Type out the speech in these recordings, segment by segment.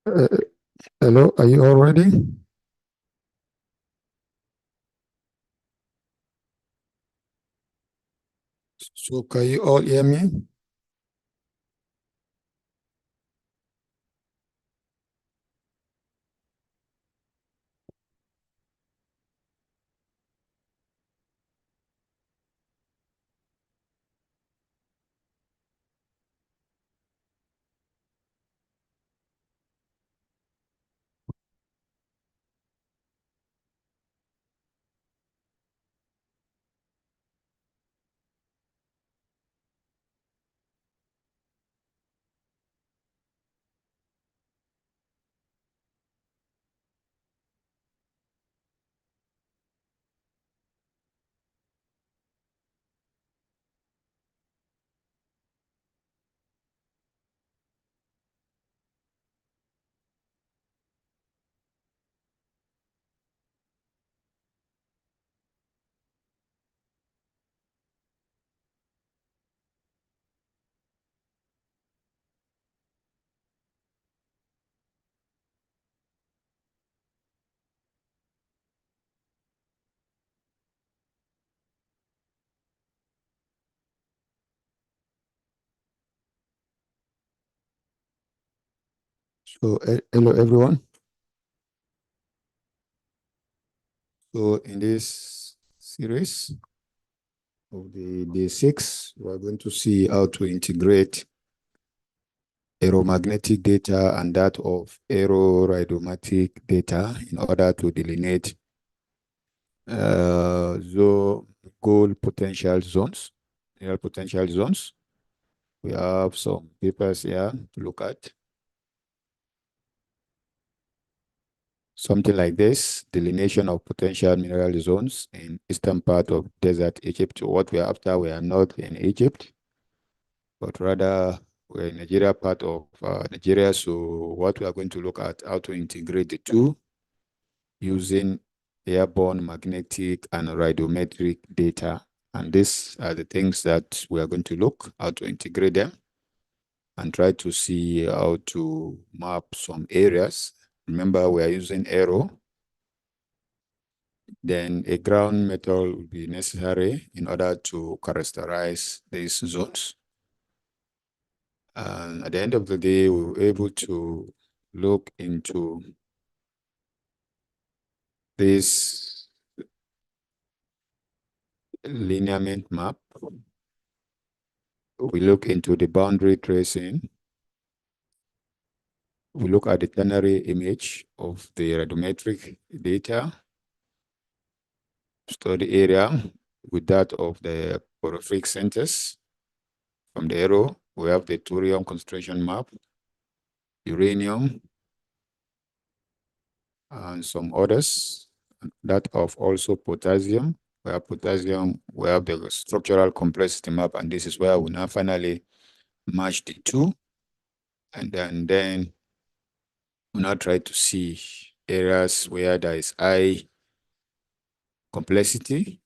Uh, Hello, are you all ready? So can you all hear me? So hello everyone. So in this series of the day 6, we are going to see how to integrate aeromagnetic data and that of radiometric data in order to delineate goal potential zones, real potential zones. We have some papers here to look at. Something like this, delineation of potential mineral zones in eastern part of desert Egypt. What we are after, we are not in Egypt, but rather we're in Nigeria, part of Nigeria. So what we are going to look at, how to integrate the two using airborne magnetic and radiometric data. And these are the things that we are going to look, how to integrate them and try to see how to map some areas. Remember, we are using Aero. Then a ground method will be necessary in order to characterize these zones. And at the end of the day, we were able to look into this lineament map. We look into the boundary tracing. We look at the ternary image of the radiometric data, study area with that of the porphyric centers. From the arrow, we have the thorium concentration map, uranium, and some others, that of also potassium. We have potassium, we have the structural complexity map, and this is where we now finally match the two. And then we now try to see areas where there is high complexity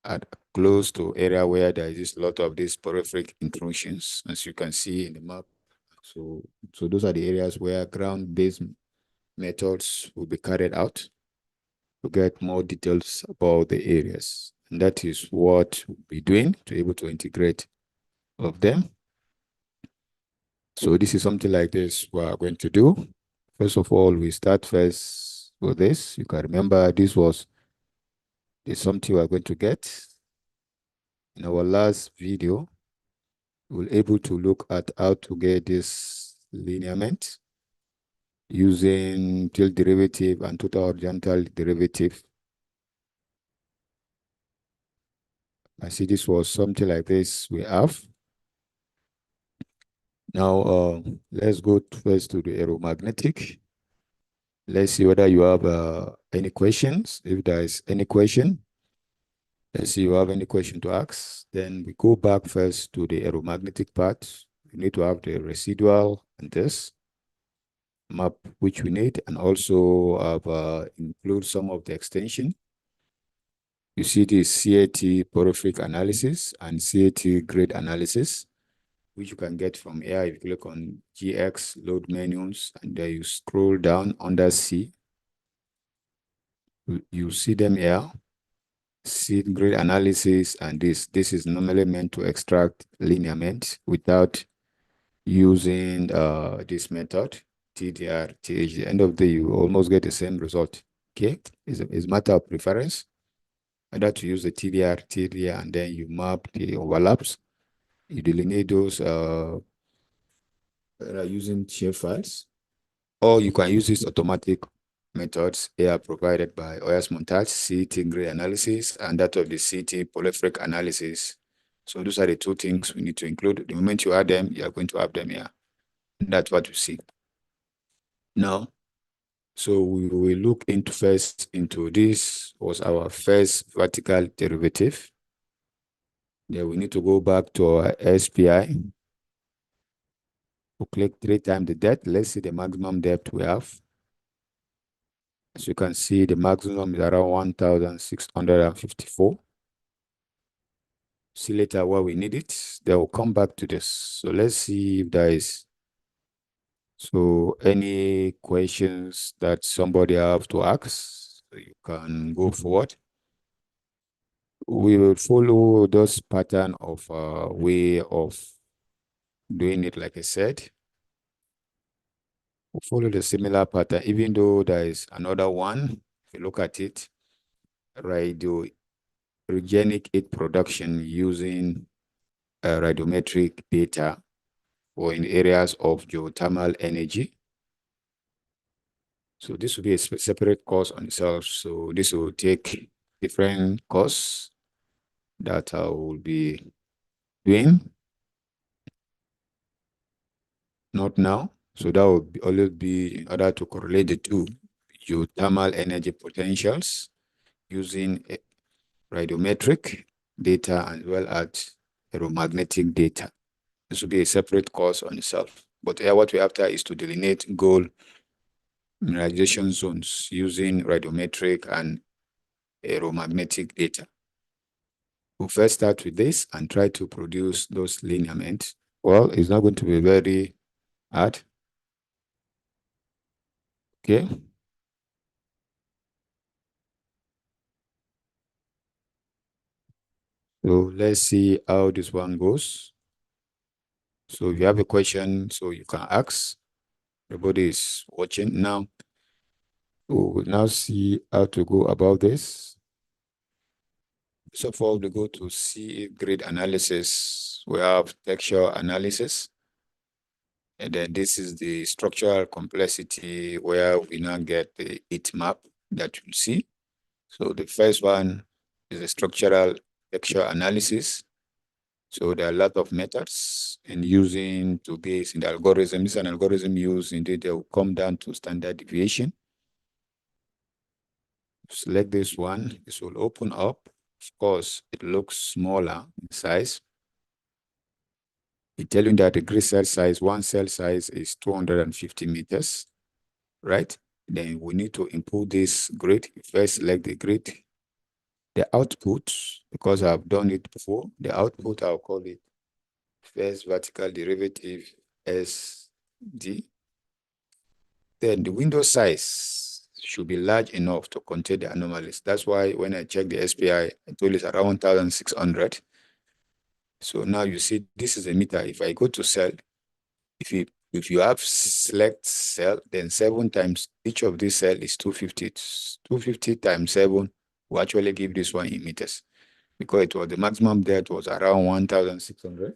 and close to area where there is a lot of these porphyric intrusions, as you can see in the map. So those are the areas where ground-based methods will be carried out to get more details about the areas. And that is what we'll be doing to be able to integrate of them. So this is something like this we are going to do. First of all, we start first with this. You can remember this was something we are going to get. In our last video, we were able to look at how to get this lineament using tilt derivative and total horizontal derivative. I see this was something like this we have. Now, let's go first to the aeromagnetic. Let's see whether you have any questions. If there is any question, let's see if you have any question to ask. Then we go back first to the aeromagnetic part. We need to have the residual and this map, which we need, and also have include some of the extension. You see the CAT porphyric analysis and CAT grade analysis. which you can get from here. If you click on GX load menus and then you scroll down under C, you see them here. Seed grid analysis, and this is normally meant to extract lineament without using this method, TDR, TH. At the end of the day, you almost get the same result. Okay, it's a matter of preference. Either to use the TDR, and then you map the overlaps. You delineate those using shapefiles, or you can use these automatic methods here provided by Oasis Montaj, CT grid analysis, and that of the CT polypheric analysis. So those are the two things we need to include. The moment you add them, you are going to have them here. That's what you see. Now, so we will look into first into this was our first vertical derivative. Then we need to go back to our SPI. We'll click 3 times the depth. Let's see the maximum depth we have. As you can see, the maximum is around 1,654. See later where we need it. Then we'll come back to this. So let's see if there is any questions that somebody have to ask. So you can go forward. We will follow this pattern of way of doing it, like I said. We'll follow the similar pattern, even though there is another one. If you look at it, Radiogenic heat production using radiometric data or in areas of geothermal energy. So this will be a separate course on itself. So this will take different courses that I will be doing. Not now. So that will always be in order to correlate the two geothermal energy potentials using radiometric data as well as aeromagnetic data. This will be a separate course on itself. But here what we after is to delineate gold mineralization zones using radiometric and aeromagnetic data. We'll first start with this and try to produce those lineaments. Well, it's not going to be very hard. Okay. So let's see how this one goes. So if you have a question, so you can ask. Everybody is watching now. We'll now see how to go about this. So far, we go to see grid analysis. We have texture analysis. And then this is the structural complexity where we now get the heat map that you'll see. So the first one is a structural texture analysis. So there are a lot of methods in using to base in the algorithm. This is an algorithm used, indeed, they will come down to standard deviation. Select this one, this will open up. Of course, it looks smaller in size. It tells you that the grid cell size, one cell size is 250 meters, right? Then we need to input this grid. First, select the grid. The output, because I've done it before, the output, I'll call it first vertical derivative SD. Then the window size should be large enough to contain the anomalies. That's why when I check the SPI, I told it's around 1,600. So now you see this is a meter. If I go to cell, if you have select cell, then 7 times each of these cell is 250. 250 times 7 will actually give this one in meters, because it was the maximum depth was around 1,600.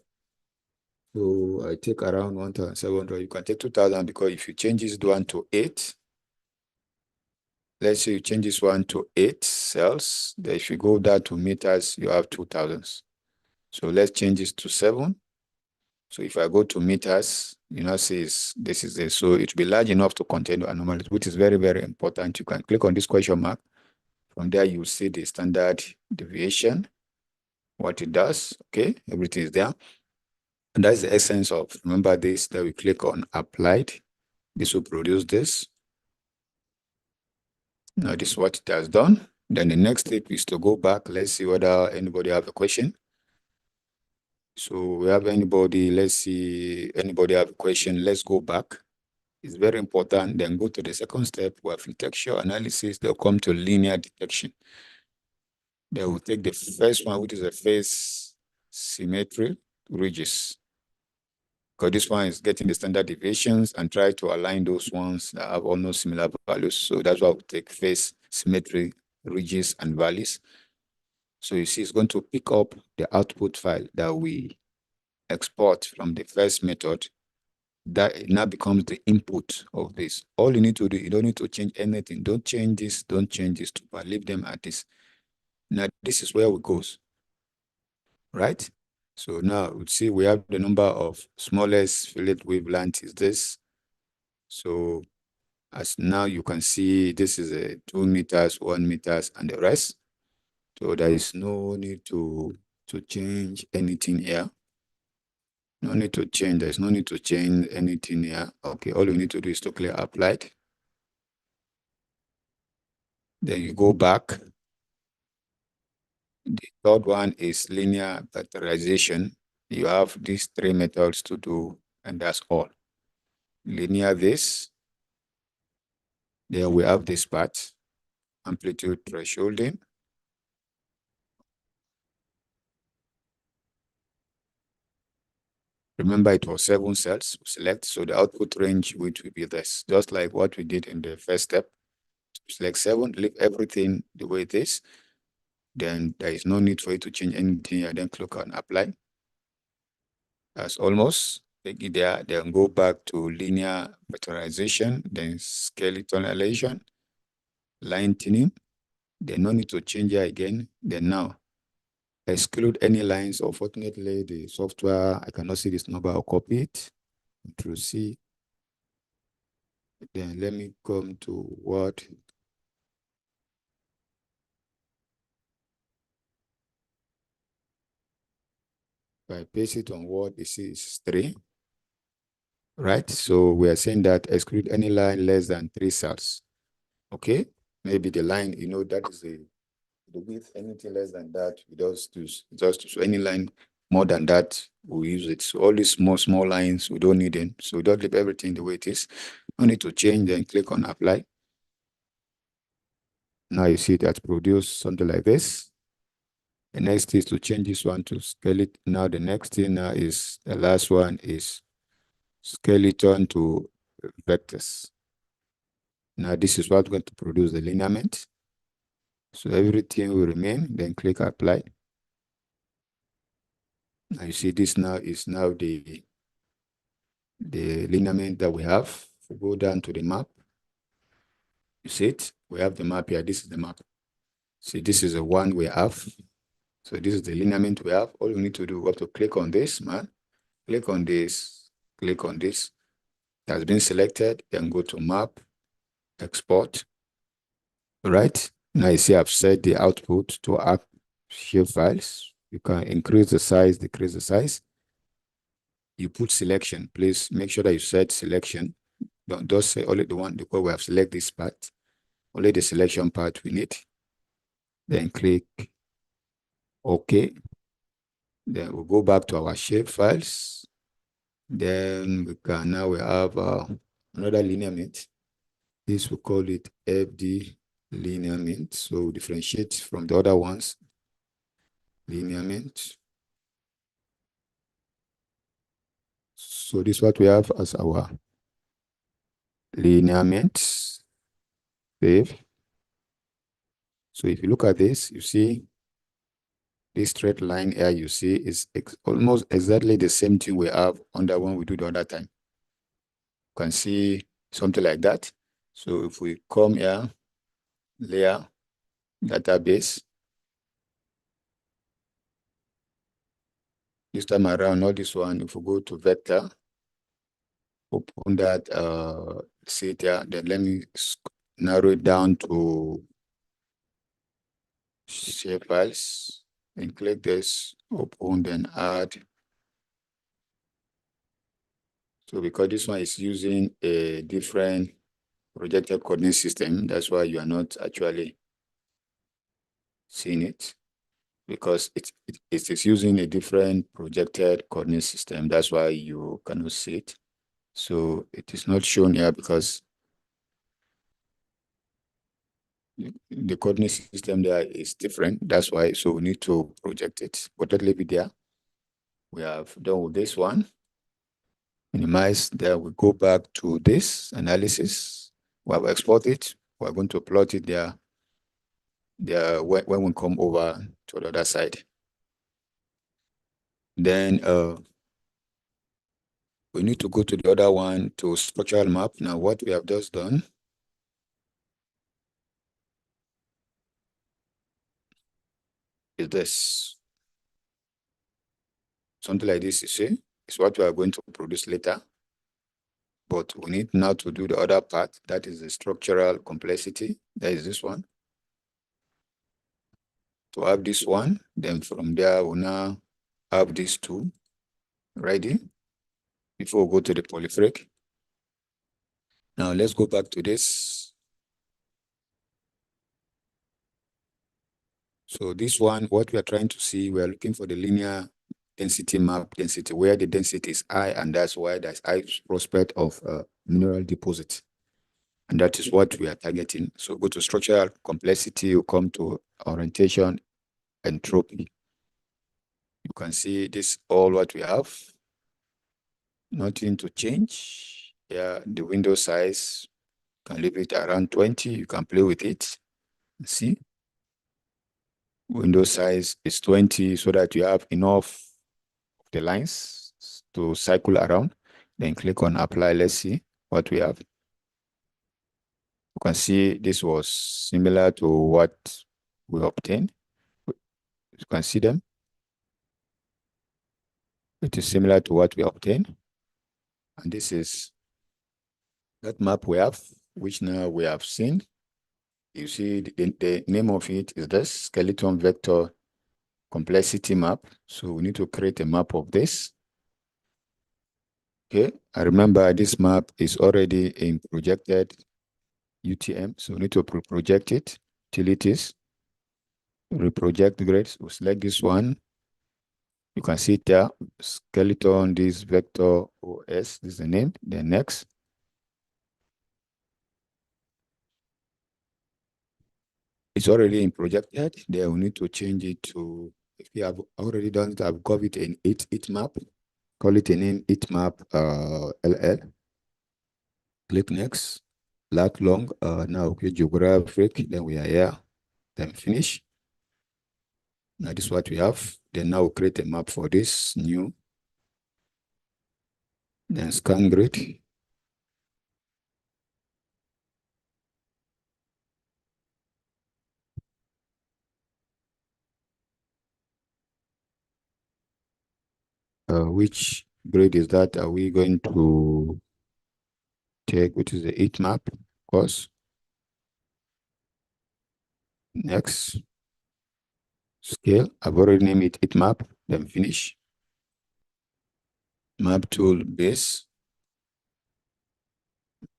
So I take around 1,700. You can take 2,000, because if you change this one to 8, let's say you change this one to 8 cells, then if you go down to meters, you have 2,000. So let's change this to 7. So if I go to meters, you know, says this is it. So it will be large enough to contain the anomalies, which is very, very important. You can click on this question mark. From there, you see the standard deviation, what it does. Okay, everything is there. And that's the essence of, remember this, that we click on applied. This will produce this. Now this is what it has done. Then the next step is to go back. Let's see whether anybody have a question. So we have anybody, let's see, anybody have a question? Let's go back. It's very important. Then go to the second step. We have texture analysis. They'll come to linear detection. They will take the first one, which is a phase symmetry ridges. Because this one is getting the standard deviations and try to align those ones that have almost similar values. So that's why we take phase symmetry ridges and valleys. So you see, it's going to pick up the output file that we export from the first method. That now becomes the input of this. All you need to do, you don't need to change anything. Don't change this, don't change this, but leave them at this. Now, this is where it goes, right? So now we see we have the number of smallest fillet wavelength is this. So as now you can see, this is a 2 meters, 1 meters, and the rest. So there is no need to change anything here. No need to change. There's no need to change anything here. Okay, all you need to do is to clear applied. Then you go back. The third one is linear vectorization. You have these 3 methods to do, and that's all. Linear this. Then we have this part, amplitude thresholding. Remember, it was 7 cells. Select, so the output range which will be this, just like what we did in the first step. Select 7, leave everything the way it is. Then there is no need for you to change anything. And then click on apply. That's almost. Take it there. Then go back to linear vectorization. Then skeleton elevation, line thinning. Then no need to change it again. Then now exclude any lines. Unfortunately, the software, I cannot see this number. I'll copy it. Control C. Then let me come to Word. If I paste it on Word, this is 3. Right? So we are saying that exclude any line less than 3 cells. Okay? Maybe the line, that is the width, anything less than that, we just so any line more than that, we use it. So all these small lines, we don't need them. So don't leave everything the way it is. No need to change, then click on apply. Now you see that produce something like this. The next is to change this one to skeleton. Now the next thing now is, the last one is skeleton to vectors. Now this is what's going to produce the lineament. So everything will remain, then click apply. Now you see this now is now the lineament that we have. If we go down to the map, you see it? We have the map here. This is the map. See, this is the one we have. So this is the lineament we have. All you need to do, we have to click on this, man. Click on this, click on this. It has been selected, then go to map, export. Right? Now you see I've set the output to ArcShape files. You can increase the size, decrease the size. You put selection. Please make sure that you set selection. Don't just say only the one, because we have selected this part. Only the selection part we need. Then click OK. Then we'll go back to our shape files. Then now we have another lineament. This we call it FD lineament. So differentiate from the other ones. Lineament. So this is what we have as our lineament. Save. So if you look at this, you see this straight line here you see is almost exactly the same thing we have on the one we do the other time. You can see something like that. So if we come here, layer, database, this time around, not this one, if we go to vector, open that, see it here, then let me narrow it down to shape files, and click this, open, then add. So because this one is using a different projected coordinate system, that's why you are not actually seeing it. because it is using a different projected coordinate system. That's why you cannot see it. So it is not shown here because the coordinate system there is different. That's why, so we need to project it. But let's leave it there. We have done with this one. Minimize, then we go back to this analysis. We have exported it. We're going to plot it there, when we come over to the other side. Then we need to go to the other one, to structural map. Now, what we have just done is this. Something like this, you see, is what we are going to produce later. But we need now to do the other part. That is the structural complexity. That is this one. To have this one, then from there, we'll now have these two ready before we go to the polypheric. Now, let's go back to this. So this one, what we are trying to see, we are looking for the linear density map density, where the density is high, and that's why there's high prospect of mineral deposit. And that is what we are targeting. So go to structural complexity, you come to orientation, entropy. You can see this all what we have. Nothing to change. Yeah, the window size, can leave it around 20. You can play with it. See? Window size is 20 so that you have enough of the lines to cycle around. Then click on apply. Let's see what we have. You can see this was similar to what we obtained. You can see them. It is similar to what we obtained. And this is that map we have, which now we have seen. You see the name of it is this skeleton vector complexity map. So we need to create a map of this. Okay, I remember this map is already in projected UTM. So we need to project it, utilities, reproject grids. We'll select this one. You can see it there, skeleton, this vector OS, this is the name. Then next. It's already in projected. Then we need to change it to, if you have already done it, I've got it in 8 map. Call it a name, 8 map LL. Click next. Lat long, now okay, geographic, then we are here. Then finish. Now this is what we have. Then now we'll create a map for this new. Then scan grid. Which grid is that? Are we going to take, which is the 8 map, of course. Next. Scale. I've already named it 8 map. Then finish. Map tool base.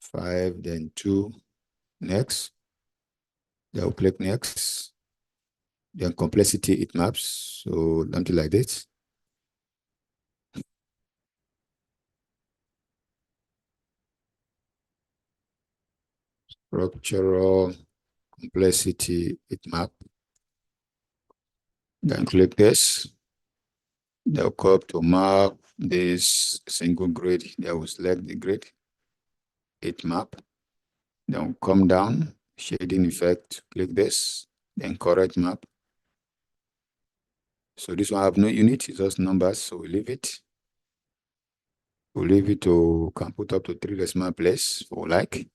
5, then 2. Next. Then we'll click next. Then complexity 8 maps. So something like this. Structural complexity 8 map. Then click this. They'll go up to map this single grid. They will select the grid 8 map. Then come down, shading effect, click this, then correct map. So this one have no unit, it's just numbers, so we leave it. We'll leave it to, can put up to 3 decimal place, or like.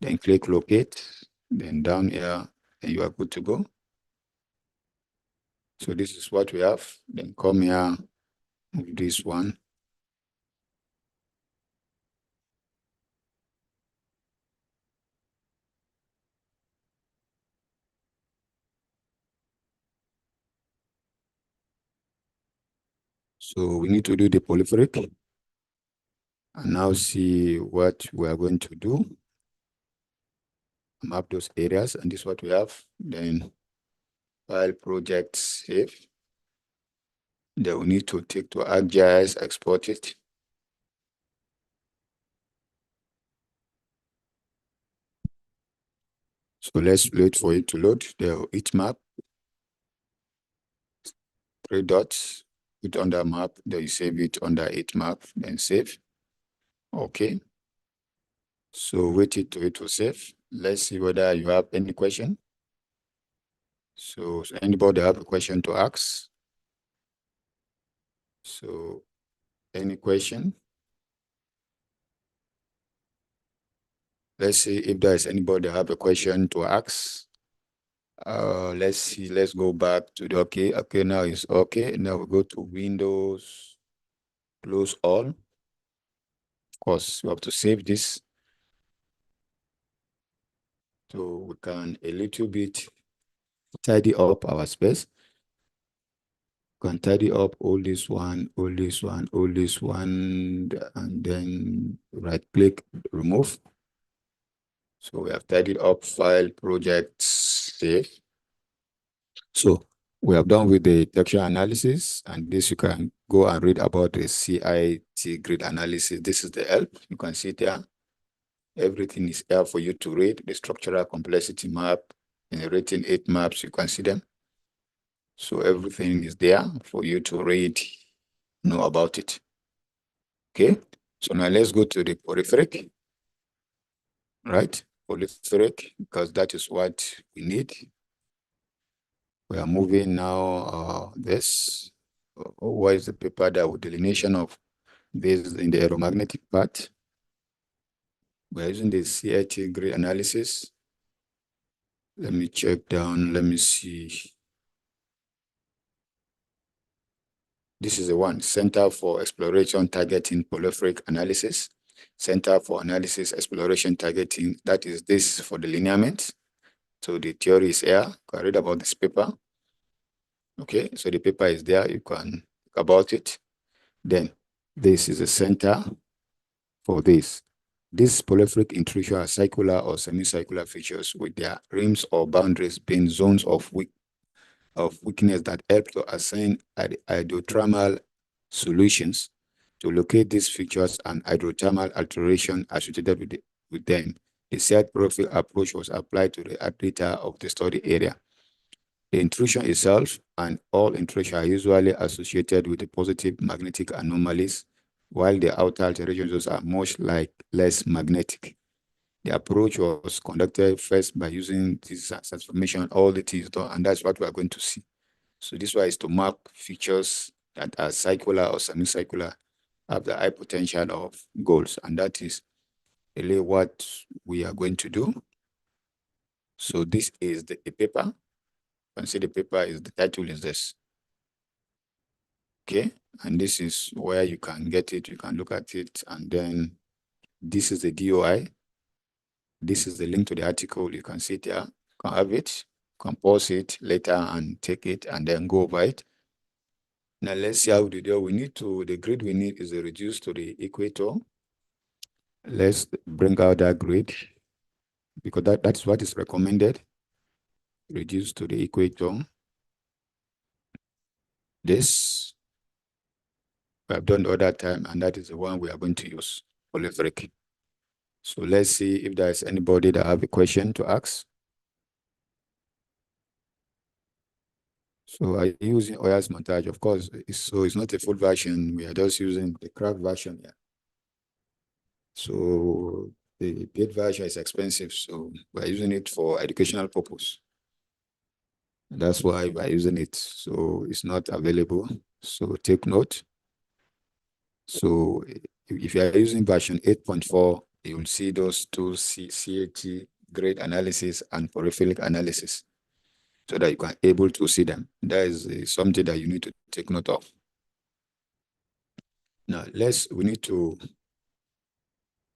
Then click locate, then down here, and you are good to go. So this is what we have. Then come here, move this one. So we need to do the polypheric. And now see what we are going to do. Map those areas, and this is what we have. Then file project save. Then we need to take to ArcGIS, export it. So let's wait for it to load. The heat map, 3 dots, put on the map, then you save it under heat map, then save. Okay. So wait it to save. Let's see whether you have any question. So anybody have a question to ask? So any question? Let's see if there is anybody have a question to ask. Let's see, let's go back to the okay. Okay, now it's okay. Now we go to Windows, close all. Of course, we have to save this. So we can a little bit tidy up our space. We can tidy up all this one, all this one, all this one, and then right click, remove. So we have tidied up file, projects, save. So we have done with the texture analysis, and this you can go and read about the CIT grid analysis. This is the help. You can see there. Everything is there for you to read. The structural complexity map, generating 8 maps, you can see them. So everything is there for you to read, know about it. Okay, so now let's go to the peripheral, right? Peripheral, because that is what we need. We are moving now this. What is the paper that with delineation of this in the aeromagnetic part? We're using the CIT grid analysis. Let me check down, let me see. This is the one, Center for Exploration Targeting Prolific Analysis. Center for Analysis Exploration Targeting, that is this for the lineament. So the theory is here. You can read about this paper. Okay, so the paper is there. You can talk about it. Then this is a center for this. These prolific intrusion are circular or semicircular features with their rims or boundaries being zones of weakness that help to assign hydrothermal solutions. To locate these features and hydrothermal alteration associated with them, the set profile approach was applied to the data of the study area. The intrusion itself and all intrusions are usually associated with the positive magnetic anomalies, while the outer alterations are much less magnetic. The approach was conducted first by using this transformation, all the things done, and that's what we are going to see. So this one is to map features that are circular or semicircular, have the high potential of goals, and that is really what we are going to do. So this is the paper. You can see the paper is, the title is this. Okay, and this is where you can get it, you can look at it, and then this is the DOI. This is the link to the article. You can see it there. You can have it, you can pause it later and take it and then go over it. Now let's see how we do. We need to, the grid we need is reduced to the equator. Let's bring out that grid because that's what is recommended. Reduce to the equator. This we have done the other time, and that is the one we are going to use, prolific. So let's see if there is anybody that have a question to ask. So I'm using Oasis Montaj, of course. So it's not a full version. We are just using the craft version here. So the paid version is expensive. So we're using it for educational purpose. That's why we're using it. So it's not available. So take note. So if you are using version 8.4, you will see those tools, CAT, grade analysis, and peripheral analysis, so that you can able to see them. That is something that you need to take note of. Now, we need to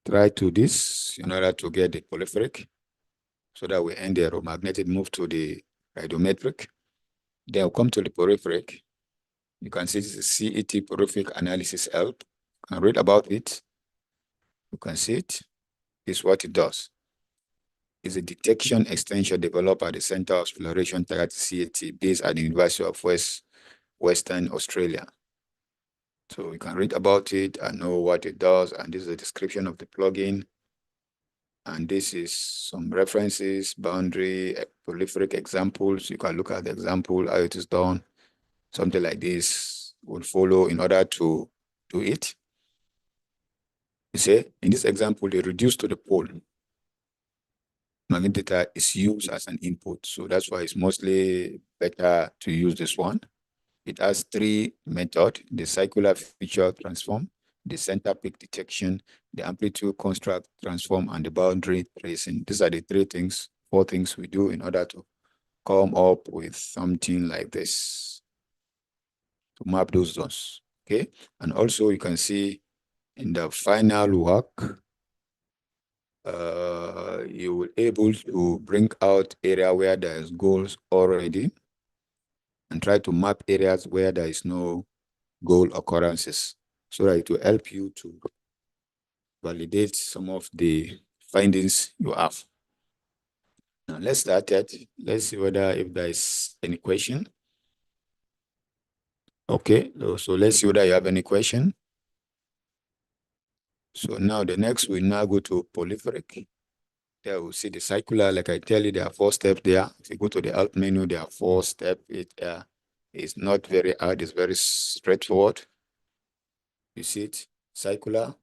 try to this in order to get the prolific, so that we end the aeromagnetic, move to the radiometric. Then we'll come to the prolific. You can see this is CET prolific analysis help. You can read about it. You can see it. It's what it does. It's a detection extension developed at the Center of Exploration Target CAT based at the University of West Western Australia. So you can read about it and know what it does. And this is a description of the plugin. And this is some references, boundary, prolific examples. You can look at the example, how it is done. Something like this will follow in order to do it. You see, in this example, they reduce to the pole. Magnetic data is used as an input. So that's why it's mostly better to use this one. It has three methods: the circular feature transform, the center peak detection, the amplitude construct transform, and the boundary tracing. These are the four things we do in order to come up with something like this to map those zones. Okay. And also you can see in the final work, you will able to bring out area where there is goals already and try to map areas where there is no goal occurrences, so that it will help you to validate some of the findings you have. Now let's start it. Let's see whether if there is any question. Okay, so let's see whether you have any question. So now the next we now go to prolific. There we'll see the circular. Like I tell you, there are 4 steps there. If you go to the help menu, there are 4 steps. It is not very hard, it's very straightforward. You see it, circular,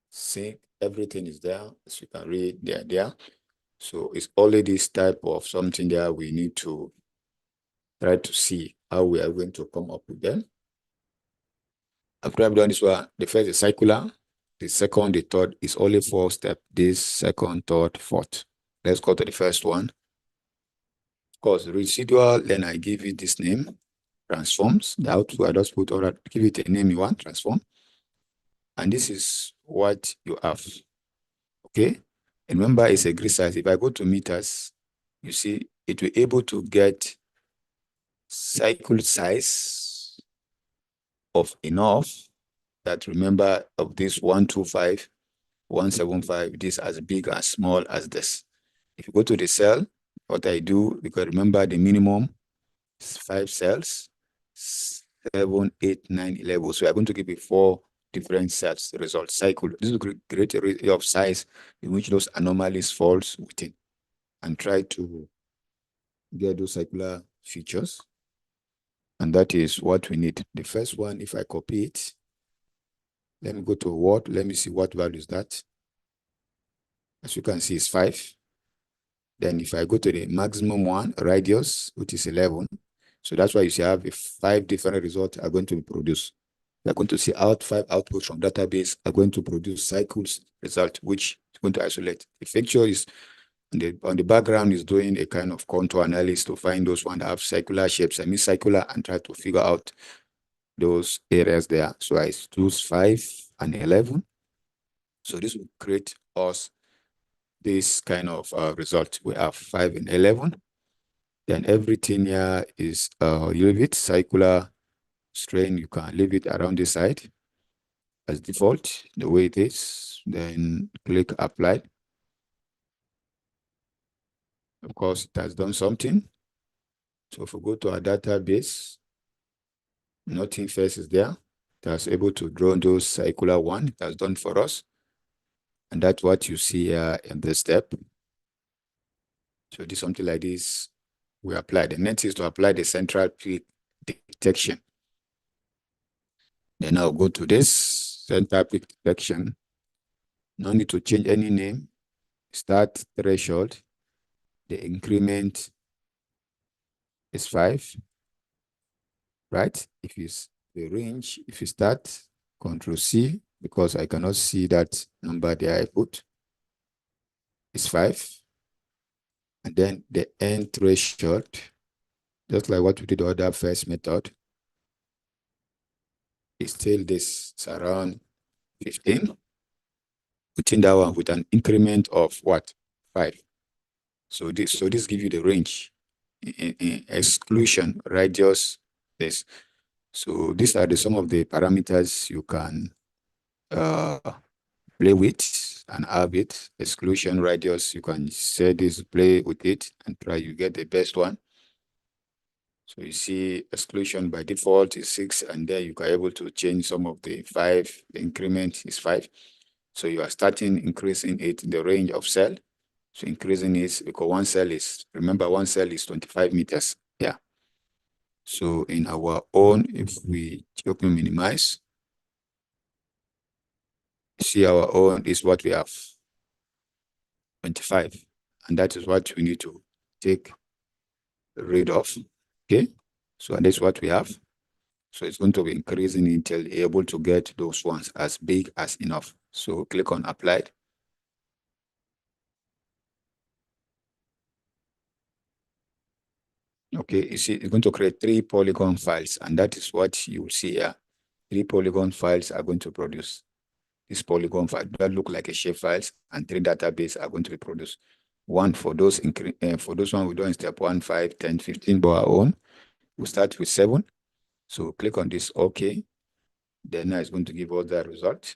sync, everything is there. As you can read, they are there. So it's only this type of something there we need to try to see how we are going to come up with them. After I've done this one, the first is circular, the second, the third is only 4 steps. This second, third, fourth. Let's go to the first one. Of course, residual, then I give it this name, transforms. The output, I just put all that, give it a name you want, transform. And this is what you have. Okay? And remember, it's a grid size. If I go to meters, you see, it will be able to get cycle size of enough that, remember, of this 125, 175, this as big as small as this. If you go to the cell, what I do, because remember the minimum is 5 cells, 7, 8, 9, 11. So we are going to give it 4 different cells result cycle. This will create a rate of size in which those anomalies falls within, and try to get those circular features. And that is what we need. The first one, if I copy it, let me go to what, let me see what value is that. As you can see, it's 5. Then if I go to the maximum one, radius, which is 11. So that's why you see I have 5 different results are going to be produced. You're going to see 5 outputs from database are going to produce cycles result, which is going to isolate. The feature is on the background is doing a kind of contour analysis to find those ones that have circular shapes, semicircular, and try to figure out those areas there. So I choose 5 and 11. So this will create us this kind of result. We have 5 and 11. Then everything here is you leave it circular strain. You can leave it around the side as default, the way it is. Then click apply. Of course, it has done something. So if we go to our database, nothing first is there. It has able to draw those circular one. It has done for us. And that's what you see here in this step. So this something like this, we apply. The next is to apply the central peak detection. Then I'll go to this central peak detection. No need to change any name. Start threshold. The increment is 5, right? If you the range, if you start Control C, because I cannot see that number there I put, is 5. And then the end threshold, just like what we did the other first method, is still this, it's around 15. Within that one with an increment of what? 5. So this gives you the range. In exclusion, radius, this. So these are some of the parameters you can play with and have it. Exclusion, radius, you can say this, play with it and try you get the best one. So you see exclusion by default is 6, and then you are able to change some of the 5. The increment is 5. So you are starting increasing it in the range of cell. So increasing it because one cell is, remember, one cell is 25 meters. Yeah. So in our own, if we open minimize, see our own is what we have, 25. And that is what we need to take rid of. Okay. So that's what we have. So it's going to be increasing until you're able to get those ones as big as enough. So click on applied. Okay, you see, it's going to create 3 polygon files, and that is what you will see here. 3 polygon files are going to produce. This polygon file that look like a shape files, and 3 database are going to be produced. One for those one we do in step 1, 5, 10, 15, but our own. We start with 7. So click on this OK. Then now it's going to give us the result.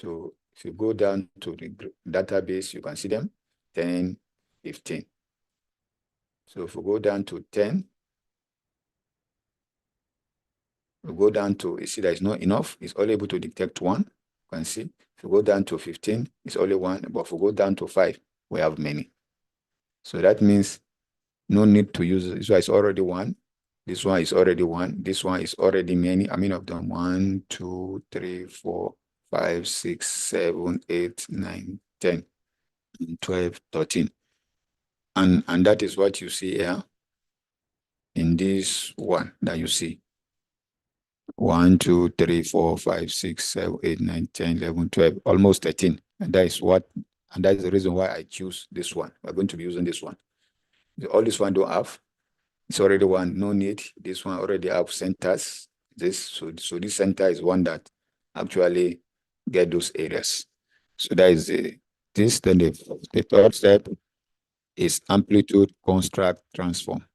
So if you go down to the database, you can see them 10, 15. So if we go down to 10, we go down to, you see that it's not enough. It's only able to detect 1. You can see. If you go down to 15, it's only 1. But if we go down to 5, we have many. So that means no need to use it. This one is already 1. This one is already 1. This one is already many. I mean of them 1, 2, 3, 4, 5, 6, 7, 8, 9, 10, 12, 13. And that is what you see here in this one that you see. 1, 2, 3, 4, 5, 6, 7, 8, 9, 10, 11, 12, almost 13. And that is the reason why I choose this one. We're going to be using this one. All this one don't have. It's already one, no need. This one already have centers. So this center is one that actually get those areas. So that is this. Then the third step is amplitude construct transform.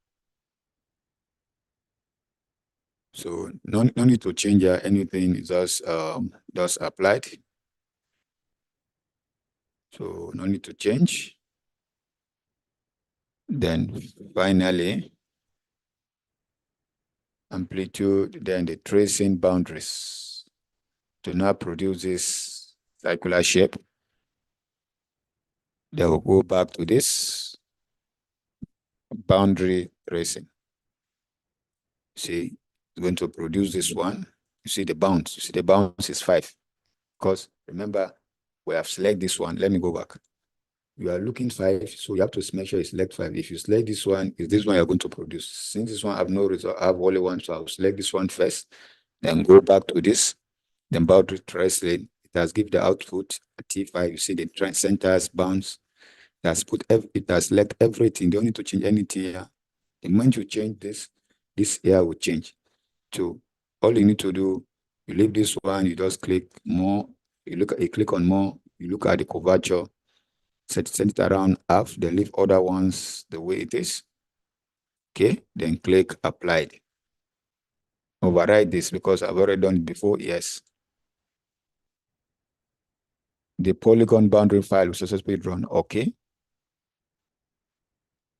So no need to change anything. It's just applied. So no need to change. Then finally, amplitude, then the tracing boundaries to now produce this circular shape. Then we'll go back to this boundary tracing. See, it's going to produce this one. You see the bounds. You see the bounds is 5. Because remember, we have selected this one. Let me go back. You are looking 5, so you have to make sure you select 5. If you select this one, is this one you're going to produce. Since this one I have no result, I have only one, so I'll select this one first, then go back to this, then boundary tracing. It has given the output at T5. You see the centers, bounds. It has select everything. You don't need to change anything here. The moment you change this here will change. So all you need to do, you leave this one, you just click more, you click on more, you look at the curvature, set it around half, then leave other ones the way it is. Okay, then click applied. Override this because I've already done it before. Yes. The polygon boundary file will successfully run. Okay.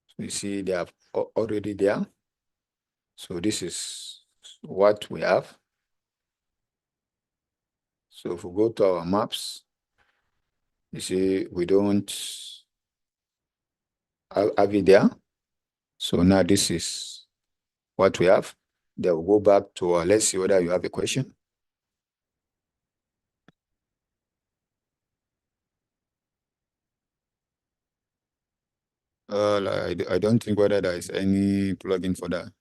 So you see they have already there. So this is what we have. So if we go to our maps, you see we don't have it there. So now this is what we have. Then we'll go back to let's see whether you have a question. I don't think whether there is any plugin for that.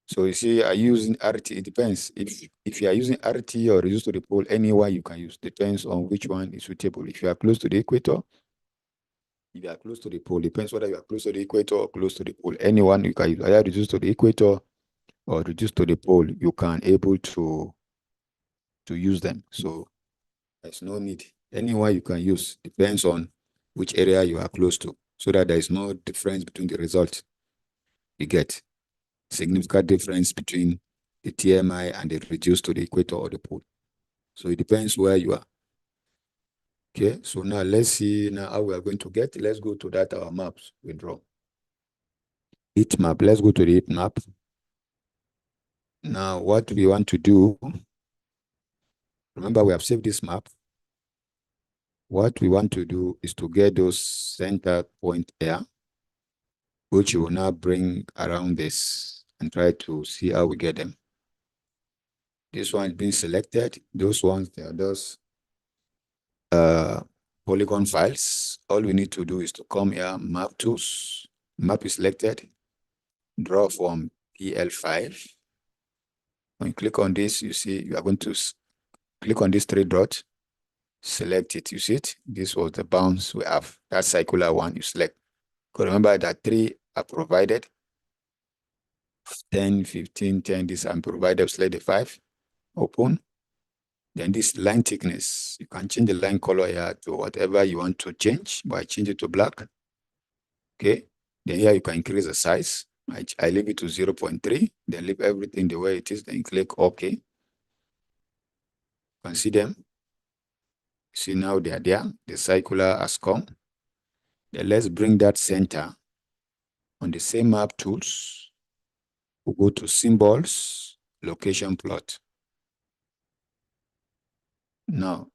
So you see, are you using RT? It depends. If you are using RT or reduce to the pole, anyone you can use. Depends on which one is suitable. If you are close to the equator, if you are close to the pole, depends whether you are close to the equator or close to the pole. Anyone you can use. Either reduce to the equator or reduce to the pole, you can able to use them. So there's no need. Anyone you can use. Depends on which area you are close to, so that there is no difference between the results you get. Significant difference between the TMI and the reduced to the equator or the pole. So it depends where you are. Okay, so now let's see now how we are going to get. Let's go to that our maps we draw. heat map. Let's go to the heat map. Now, what we want to do, remember we have saved this map. What we want to do is to get those center point here, which we will now bring around this and try to see how we get them. This one is being selected. Those ones, they are those polygon files. All we need to do is to come here, map tools, map is selected, draw from PL5. When you click on this, you see you are going to click on this three dots, select it. You see it? This was the bounds we have. That circular one you select. Because remember that 3 are provided. 10, 15, 10, this are provided. Select the 5. Open. Then this line thickness, you can change the line color here to whatever you want to change, but I change it to black. Okay. Then here you can increase the size. I leave it to 0.3. Then leave everything the way it is. Then click OK. You can see them. See now they are there. The circular has come. Then let's bring that center on the same map tools. We'll go to symbols, location plot. Now,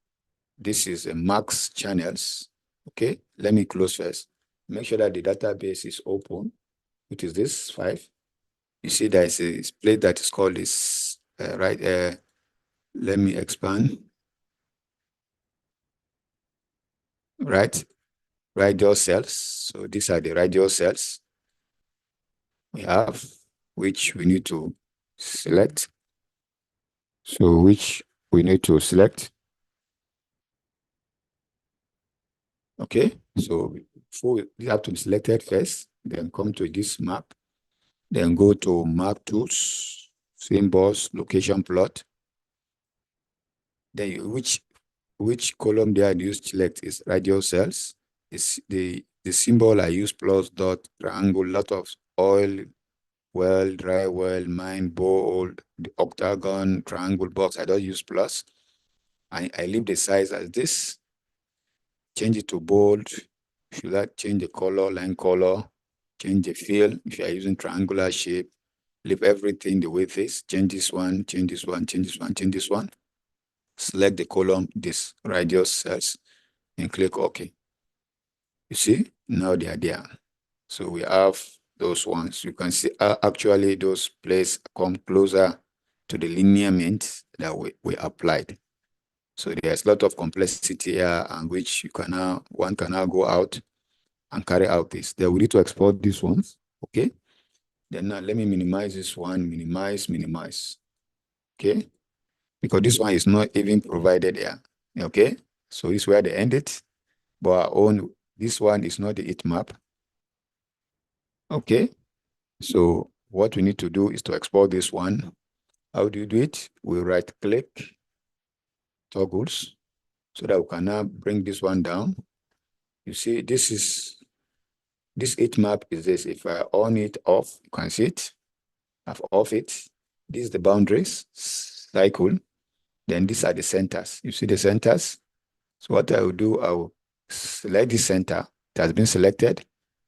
this is a max channels. Okay, let me close first. Make sure that the database is open, which is this 5. You see there is a place that is called this, let me expand. Radial cells. So these are the radial cells we have, which we need to select. So which we need to select. Okay, so before we have to be selected first, then come to this map, then go to map tools, symbols, location plot. Then which column there I use select is radial cells. Is the symbol I use plus dot triangle, lot of oil, well, dry well, mine, bold, the octagon, triangle box. I don't use plus. I leave the size as this. Change it to bold. If you like, change the color, line color, change the fill. If you are using triangular shape, leave everything the way it is. Change this one, change this one, change this one, change this one. Select the column, this radius cells, and click OK. You see, now they are there. So we have those ones. You can see actually those places come closer to the lineament that we applied. So there's a lot of complexity here, and which one can now go out and carry out this. Then we need to export these ones. Okay. Then now let me minimize this one, minimize. Okay. Because this one is not even provided here. Okay. So this is where they end it. But this one is not the heat map. Okay. So what we need to do is to export this one. How do you do it? We right click, toggles, so that we can now bring this one down. You see, this heat map is this. If I on it off, you can see it. I've off it. This is the boundaries, cycle. Then these are the centers. You see the centers? So what I will do, I will select the center that has been selected,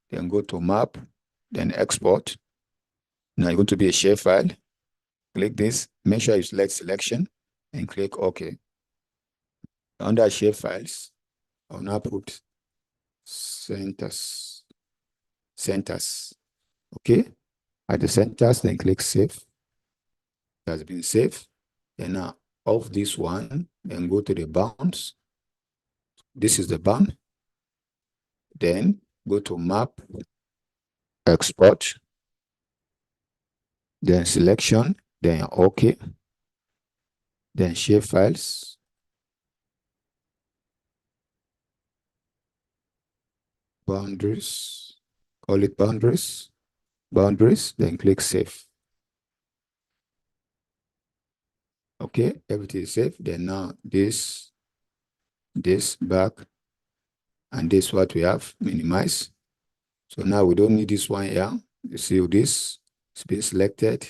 then go to map, then export. Now it's going to be a shapefile. Click this, make sure you select selection, and click OK. Under shapefiles, I'll now put centers. Okay, at the centers, then click save. It has been saved. And now off this one, then go to the bounds. This is the bound. Then go to map, export, then selection, then OK, then shapefiles. Boundaries, call it boundaries, then click save. Okay, everything is safe. Then now this back, and this what we have, minimize. So now we don't need this one here. You see this, it's been selected.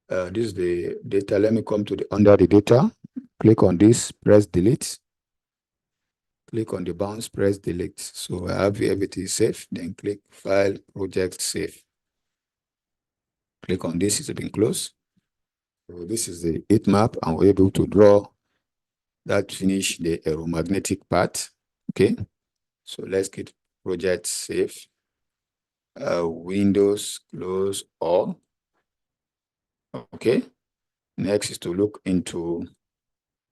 This is the data. Let me come to under the data. Click on this, press delete. Click on the bounce, press delete. So I have everything safe. Then click File, Project, Save. Click on this, it's been closed. So this is the heat map, and we're able to draw that, finish the aeromagnetic part. Okay, so let's get project save. Windows, close all. Okay, next is to look into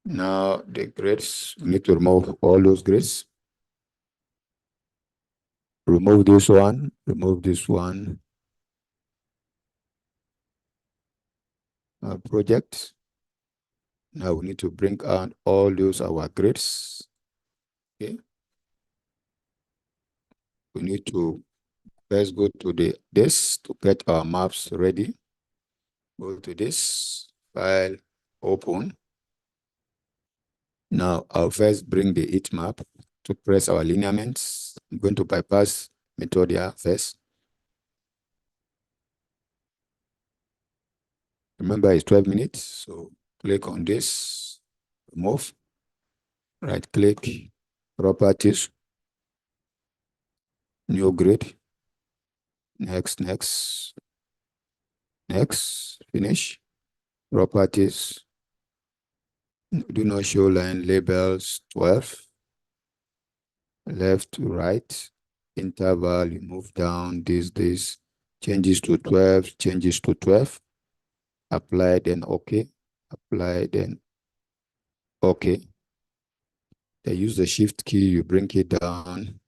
now the grids. We need to remove all those grids. Remove this one, remove this one. Project. Now we need to bring out all those our grids. Okay. We need to first go to this to get our maps ready. Go to this file, open. Now I'll first bring the heat map to press our lineaments. I'm going to bypass method here first. Remember, it's 12 minutes. So click on this, remove, right click, properties, new grid, next, finish, properties, do not show line labels 12, left to right, interval, you move down, this, changes to 12, changes to 12, apply, then OK, apply, then OK. Then use the shift key, you bring it down,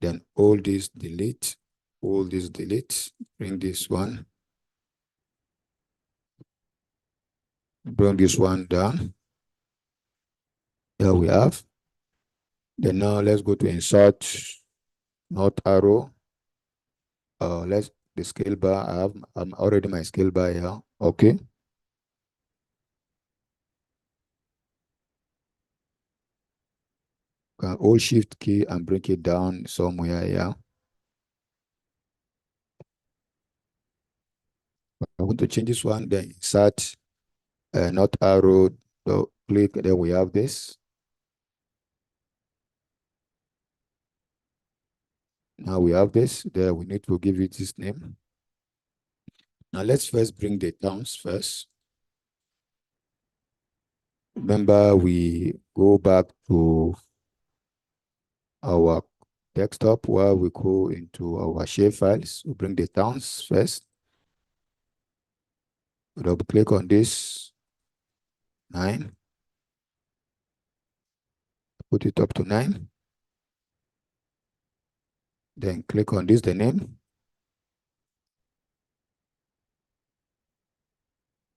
then all this delete, bring this one, bring this one down. There we have. Then now let's go to insert, not arrow. Let's the scale bar. I'm already my scale bar here. Okay. Can hold shift key and bring it down somewhere here. I'm going to change this one, then insert, not arrow. So click, then we have this. Now we have this. There we need to give it this name. Now let's first bring the towns first. Remember, we go back to our desktop where we go into our shapefiles. We bring the towns first. We double click on this 9. Put it up to 9. Then click on this, the name.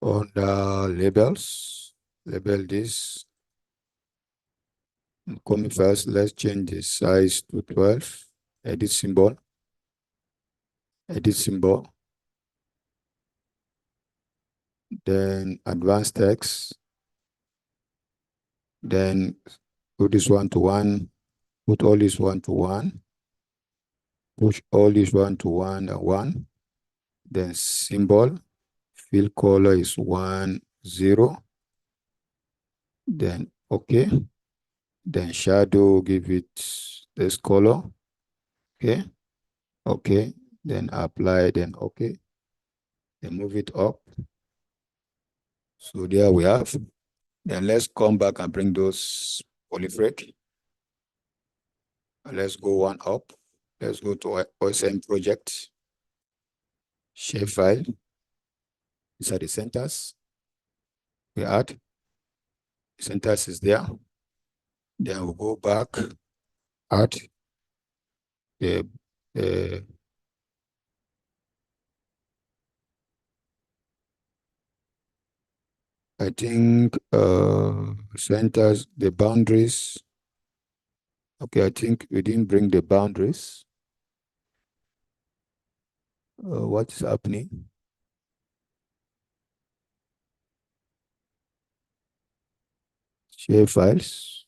On the labels, label this. Coming first, let's change the size to 12. Edit symbol. Edit symbol. Then advanced text. Then put this one to 1. Put all this 1 to 1. Push all this 1 to 1 and 1. Then symbol. Fill color is 1, 0. Then OK. Then shadow, give it this color. Okay. Okay. Then apply, then OK. Then move it up. So there we have. Then let's come back and bring those polyfrake. Let's go one up. Let's go to OSM project. Shapefile. These are the centers. We add. The centers is there. Then we'll go back, add the I think centers, the boundaries. Okay, I think we didn't bring the boundaries. What's happening? Share files.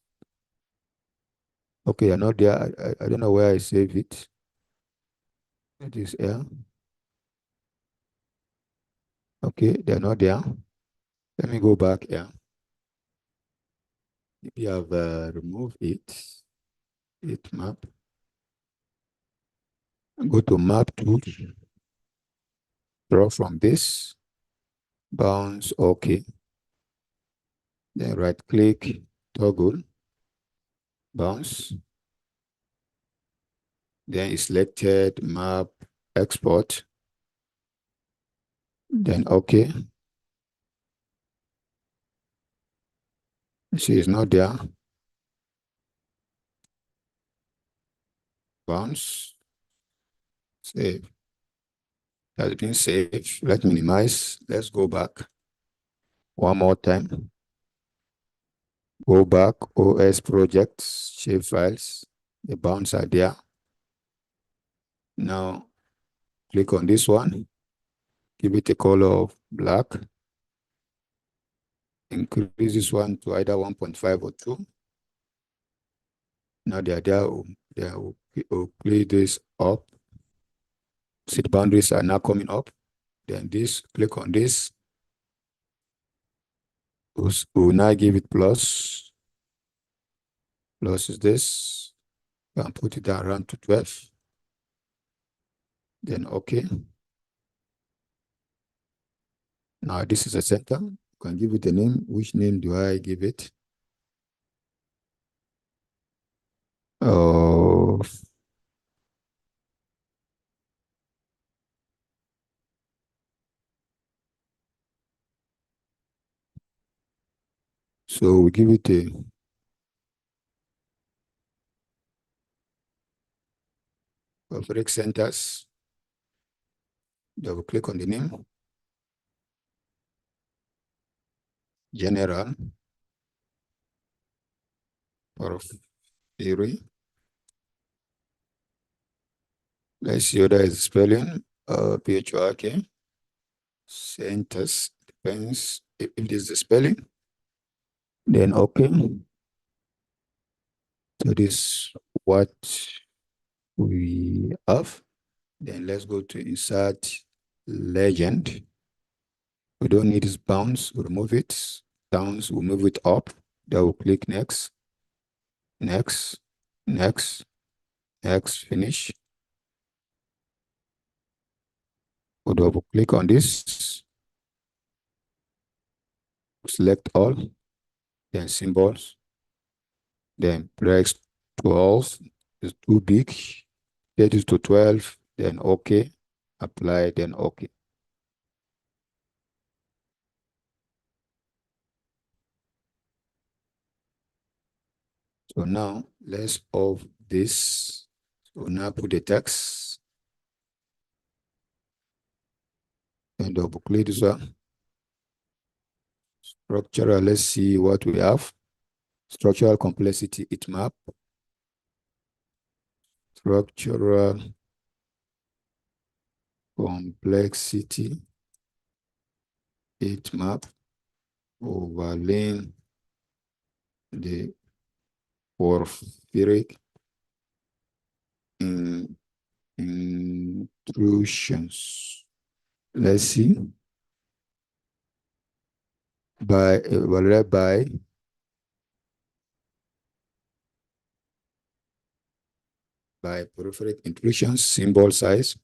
Okay, you're not there. I don't know where I save it. It is here. Okay, they're not there. Let me go back here. Maybe I've removed it map. Go to map tools, draw from this, bounce, okay. Then right click, toggle, bounce. Then it's selected map, export. Then okay. See, it's not there. Bounce, save. Has been saved. Let's minimize. Let's go back one more time. Go back, OS projects, shape files. The bounds are there. Now click on this one. Give it a color of black. Increase this one to either 1.5 or 2. Now they are there. They will play this up. See, the boundaries are now coming up. Then this, click on this. We'll now give it plus. Plus is this. And put it down around to 12. Then okay. Now this is a center. You can give it a name. Which name do I give it? Oh, so we give it a Geophysical centers. Double click on the name. General. Porphyry. Let's see what is spelling. PHRK. Centers. Depends if it is the spelling. Then okay. So this is what we have. Then let's go to insert legend. We don't need this bounce, we'll remove it. Downs, we'll move it up. Then we'll click next, next, next, next, finish. We'll double click on this. Select all, then symbols. Then press 12 is too big. Set it to 12, then okay. Apply, then okay. So now let's off this. So now put the text and double click this one. Structural, let's see what we have. Structural complexity, it map. Structural complexity, it map, overlaying the porphyric intrusions. Let's see. By porphyric intrusions, symbol size.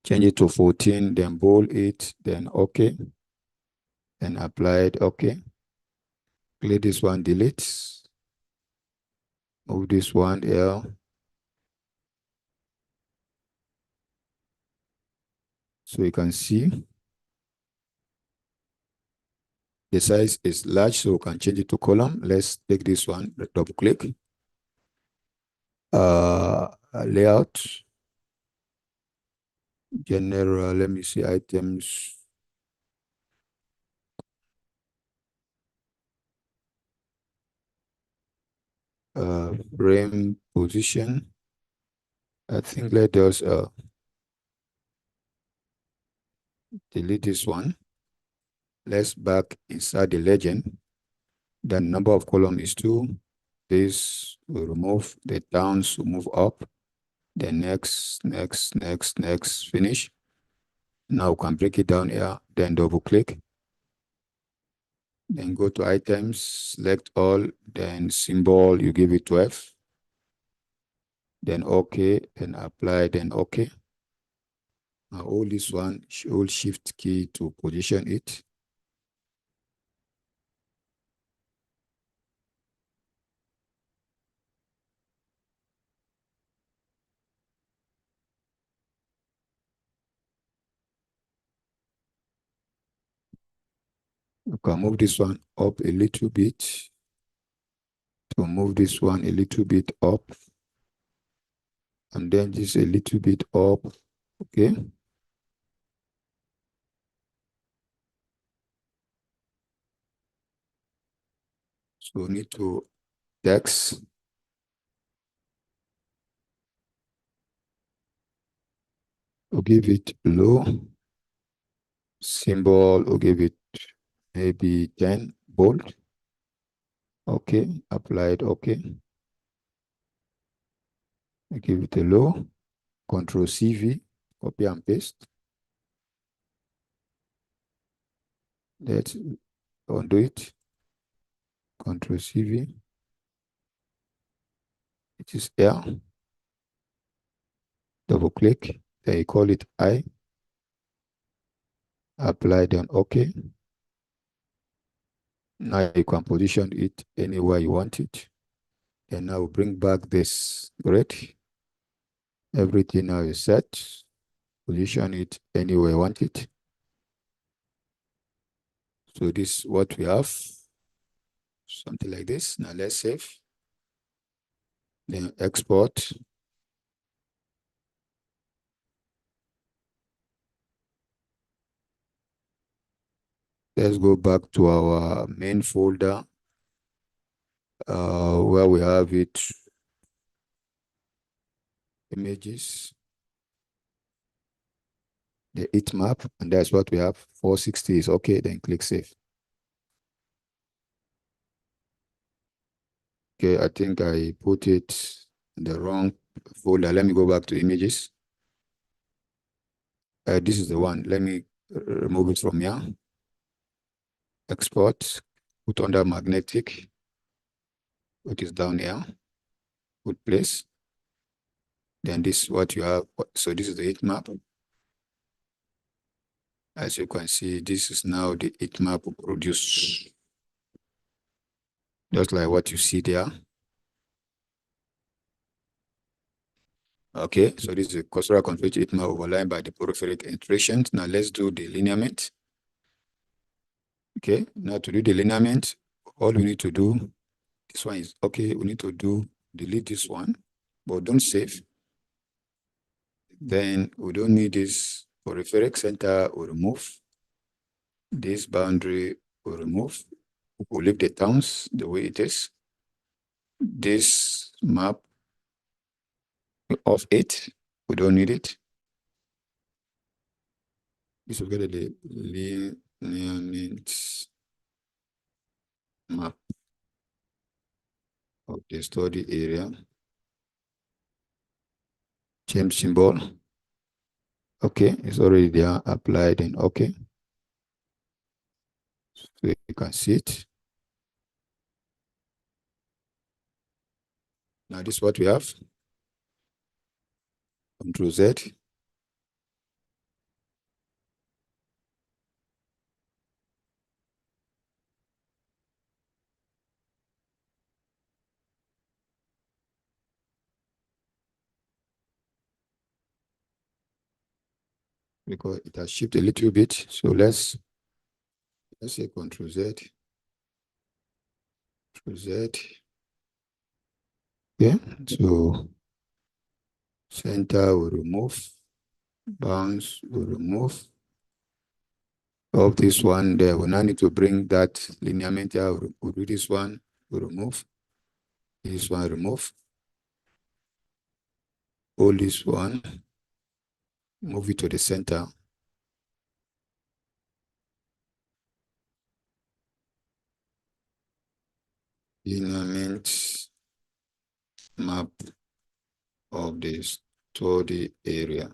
Change it to 14, then bold it, then okay. Then apply it, okay. Click this one, delete. Move this one here. So you can see the size is large, so we can change it to column. Let's take this one, double click. Layout, general, let me see items. Frame position. I think let us delete this one. Let's back inside the legend. The number of column is 2. This will remove, the downs will move up. Then next, next, next, next, finish. Now we can break it down here, then double click. Then go to items, select all, then symbol, you give it 12. Then OK, then apply, then OK. Now hold this one, hold shift key to position it. You can move this one up a little bit. To move this one a little bit up. And then just a little bit up. Okay. So we need to text. We'll give it low. Symbol, we'll give it maybe 10 bold. Okay, applied, okay. I give it a low. Control CV, copy and paste. Let's undo it. Control CV. It is L. Double click. Then you call it I. Apply, then okay. Now you can position it anywhere you want it. And now bring back this grid. Everything now is set. Position it anywhere you want it. So this is what we have. Something like this. Now let's save. Then export. Let's go back to our main folder where we have it. Images. The heat map, and that's what we have. 460 is okay, then click save. Okay, I think I put it in the wrong folder. Let me go back to images. This is the one. Let me remove it from here. Export, put under magnetic, which is down here. Put place. Then this is what you have. So this is the heat map. As you can see, this is now the heat map produced. Just like what you see there. Okay, so this is a crossover configured heat map overlain by the porphyric iterations. Now let's do the lineament. Okay, now to do the lineament, all we need to do, this one is okay, we need to delete this one, but don't save. Then we don't need this porphyric center, we'll remove. This boundary we'll remove. We'll leave the towns the way it is. This map of it, we don't need it. This will get the lineament map of the study area. Change symbol. Okay, it's already there, applied and okay. So you can see it. Now this is what we have. Control Z. Because it has shifted a little bit. So let's say Control Z. Control Z. Okay, so center will remove. Bounce will remove. Of this one there, we now need to bring that lineament here. We'll do this one, we'll remove. This one, remove. Hold this one, move it to the center. Lineament map of the study area.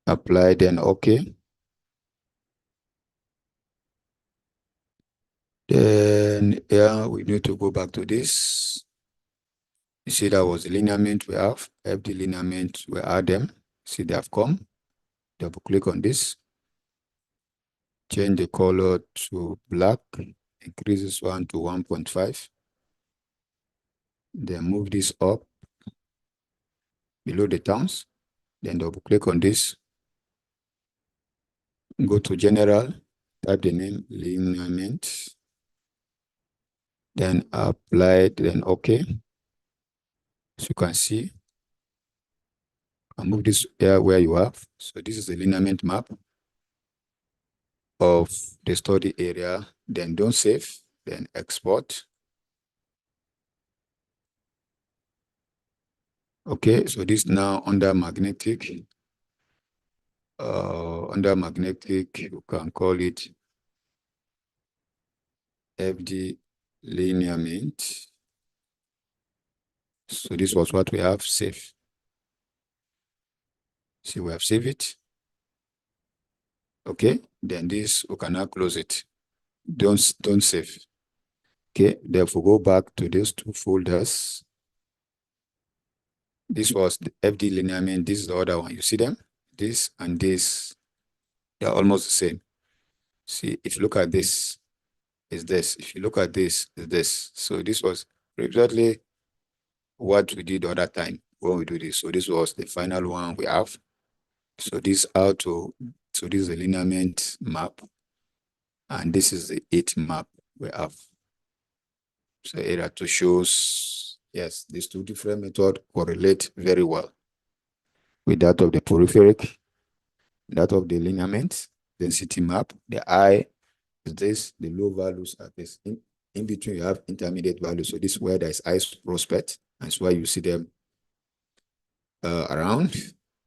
Apply, then okay. Then here we need to go back to this. You see that was the lineament we have. FD lineament, we add them. See they have come. Double click on this. Change the color to black. Increase this one to 1.5. Then move this up below the towns. Then double click on this. Go to general. Type the name lineament. Then apply, then OK. So you can see, I'll move this here where you have. So this is the lineament map of the study area. Then don't save, then export. Okay, so this now under magnetic. Under magnetic, you can call it FD lineament. So this was what we have saved. See, we have saved it. Okay, then this, we can now close it. Don't save. Okay, therefore go back to these two folders. This was the FD lineament. This is the other one. You see them? This and this. They're almost the same. See, if you look at this, is this. If you look at this, is this. So this was exactly what we did the other time when we do this. So this was the final one we have. So this so this is the lineament map. And this is the 8 map we have. So area 2 shows, yes, these two different methods correlate very well with that of the peripheric, that of the lineament, density map. The high is this, the low values are this. In between, you have intermediate values. So this is where there is high prospect. That's why you see them around,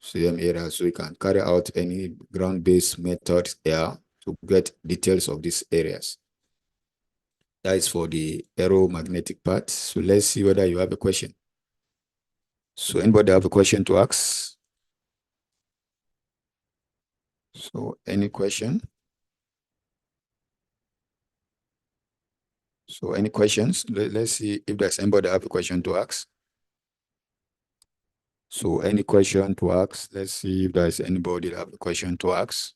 see them area. So you can carry out any ground-based methods here to get details of these areas. That is for the aeromagnetic part. So let's see whether you have a question. So anybody have a question to ask? So any question? So any questions? Let's see if there's anybody have a question to ask. So any question to ask? Let's see if there's anybody that have a question to ask.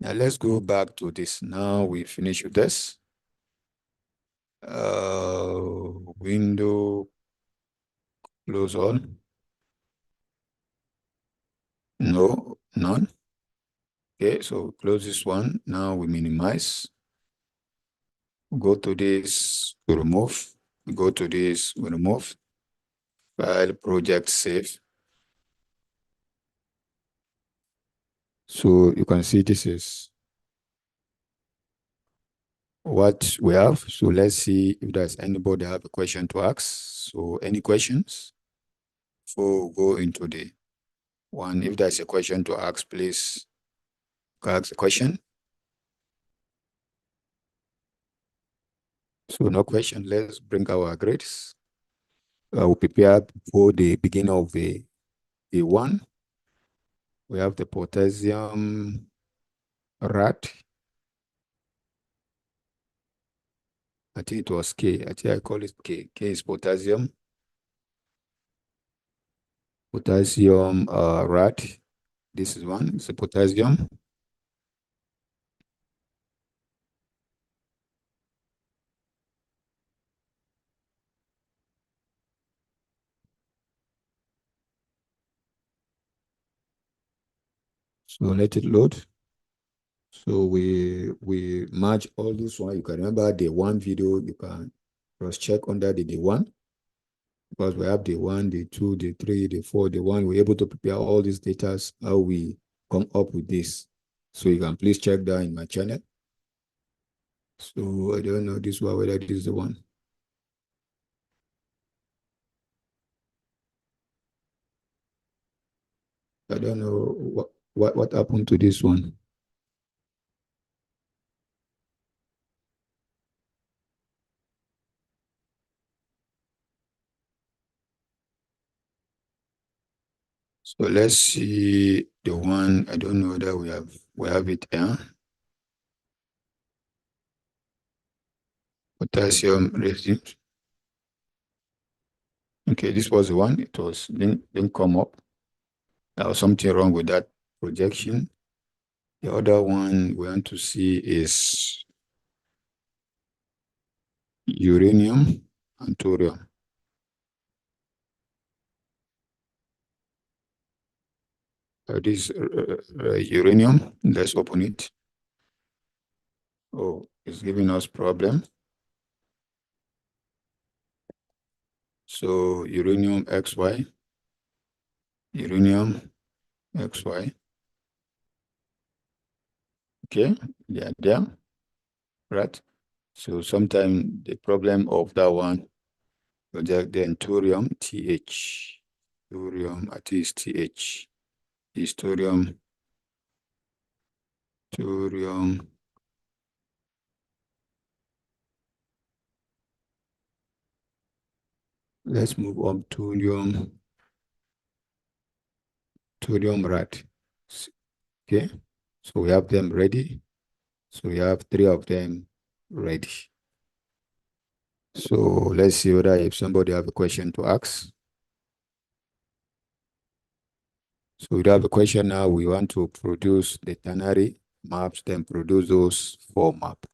Now let's go back to this. Now we finish with this. Window close all. No, none. Okay, so close this one. Now we minimize. Go to this, we remove. Go to this, we remove. File, project, save. So you can see this is what we have. So let's see if there's anybody have a question to ask. So any questions? Before we go into the one, if there's a question to ask, please ask the question. So no question, let's bring our grades. We prepare for the beginning of the one. We have the potassium rat. I think it was K. I think I call it K. K is potassium. Potassium rat. This is one. It's a potassium. So let it load. So we merge all this one. You can remember the one video, you can cross-check under the day one. Because we have the 1, the 2, the 3, the 4, the 1. We're able to prepare all these data, how we come up with this. So you can please check that in my channel. So I don't know this one, whether this is the one. I don't know what happened to this one. So let's see the one. I don't know that we have it here. potassium residue. Okay, this was the one. It was didn't come up. There was something wrong with that projection. The other one we want to see is uranium and thorium. This uranium, let's open it. Oh, it's giving us problem. So uranium XY, uranium XY. Okay, they are there, right? So sometimes the problem of that one, then thorium TH, thorium at least TH, is thorium, thorium. Let's move on thorium, thorium rad. Okay, so we have them ready. So we have 3 of them ready. So let's see whether if somebody have a question to ask. So we have a question now. We want to produce the ternary maps, then produce those 4 maps.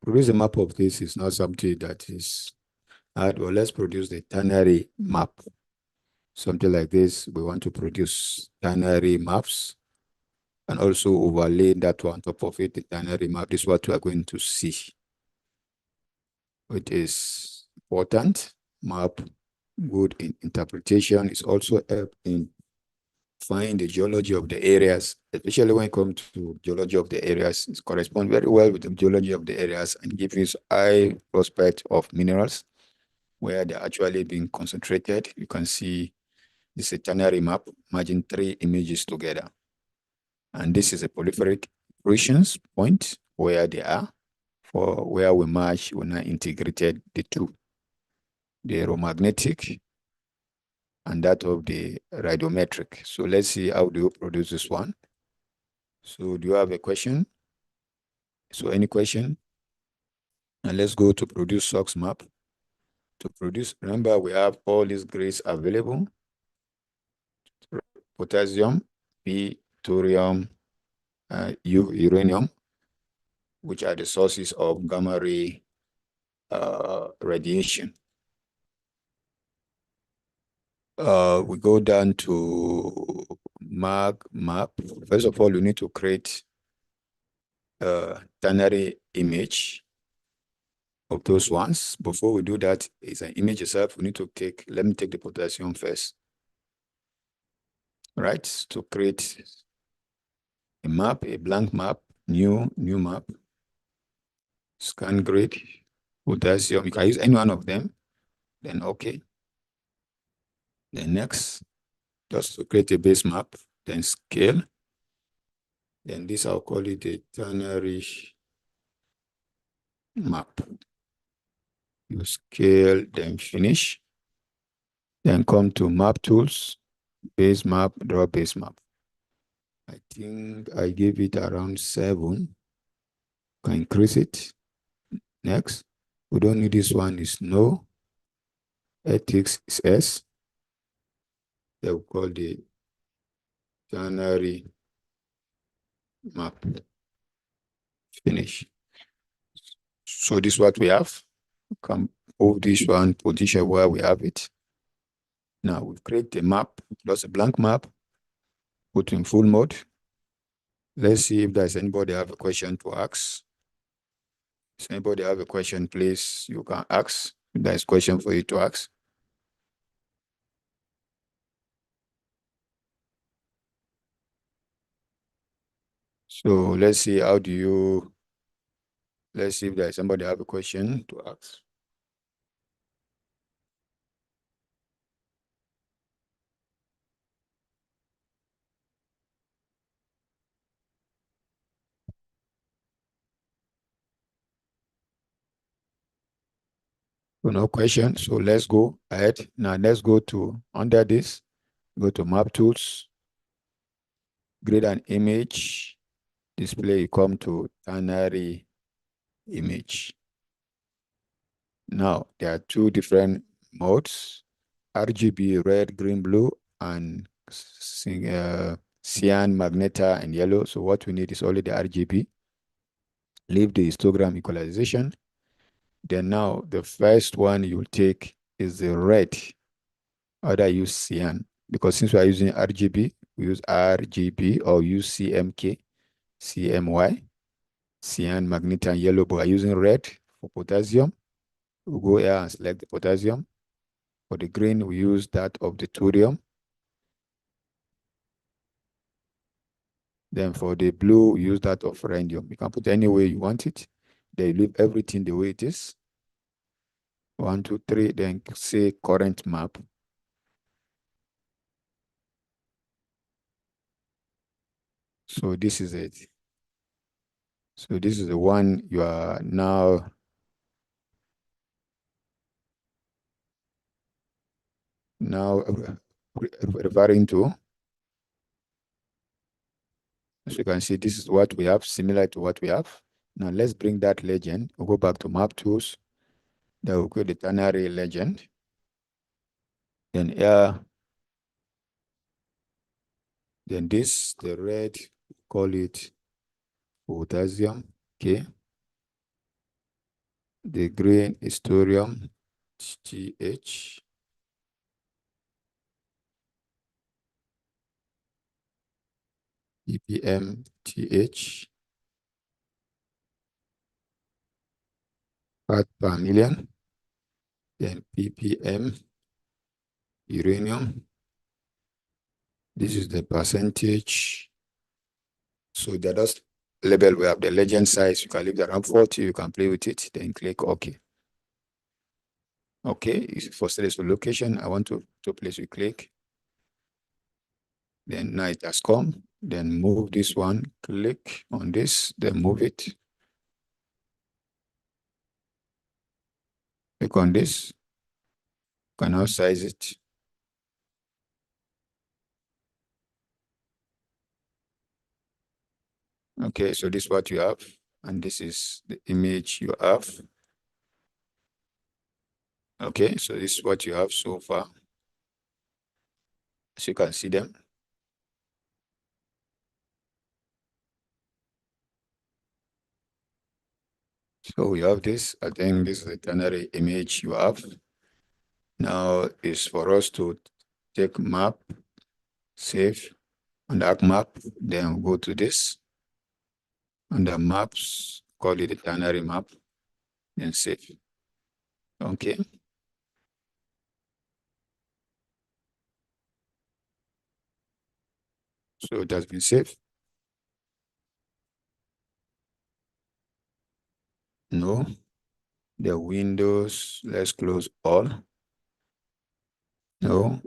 Produce a map of this is not something that is hard. Well, let's produce the ternary map. Something like this, we want to produce ternary maps and also overlay that one on top of it, the ternary map. This is what we are going to see. It is important. Map, good in interpretation, is also help in find the geology of the areas, especially when it comes to geology of the areas. It corresponds very well with the geology of the areas and gives us high prospect of minerals where they're actually being concentrated. You can see this is a ternary map, merging 3 images together. And this is a polypheric equations point where they are, for where we merge, we now integrated the two, the aeromagnetic and that of the radiometric. So let's see how do you produce this one. So do you have a question? So any question? And let's go to produce SOX map. To produce, remember we have all these grades available. Potassium, P, thorium, uranium, which are the sources of gamma ray radiation. We go down to ArcMap. First of all, you need to create a ternary image of those ones. Before we do that, it's an image itself. We need to take, let me take the potassium first. Right, to create a map, a blank map, new map, scan grid, potassium. You can use any one of them. Then okay. Then next, just to create a base map, then scale. Then this I'll call it a ternary map. You scale, then finish. Then come to map tools, base map, draw base map. I think I gave it around 7. Can increase it. Next, we don't need this one is no. Ethics is S. They will call the ternary map. Finish. So this is what we have. Come move this one position where we have it. Now we create a map, just a blank map, put in full mode. Let's see if there's anybody have a question to ask. If anybody have a question, please, you can ask. If there's a question for you to ask. So let's see, let's see if there's somebody have a question to ask. So no question. So let's go ahead. Now let's go to under this, go to map tools, grid and image, display, you come to ternary image. Now, there are two different modes, RGB, red, green, blue, and cyan, magenta, and yellow. So what we need is only the RGB. Leave the histogram equalization. Then now, the first one you'll take is the red. Other use cyan. Because since we are using RGB, we use RGB or use CMK, CMY, cyan, magenta, and yellow, but we are using red for potassium. We'll go here and select the potassium. For the green, we use that of the thorium. Then for the blue, we use that of rhenium. You can put any way you want it. Then you leave everything the way it is. 1, 2, 3, then say current map. So this is it. So this is the one you are now referring to. As you can see, this is what we have, similar to what we have. Now let's bring that legend. We'll go back to map tools. Then we'll create the ternary legend. Then here, then this, the red, call it potassium. Okay. The green is thorium, TH. ppm, TH. Part per million. Then ppm, uranium. This is the percentage. So that does label, we have the legend size. You can leave it around 40. You can play with it. Then click OK. Okay, for select location, I want to place, you click. Then now it has come. Then move this one, click on this, then move it. Click on this. You can now size it. Okay, so this is what you have, and this is the image you have. Okay, so this is what you have so far. So you can see them. So we have this. I think this is the ternary image you have. Now is for us to take map, save, on the ArcMap, then go to this. Under maps, call it the ternary map, then save. Okay. So it has been saved. No. The windows, let's close all. No.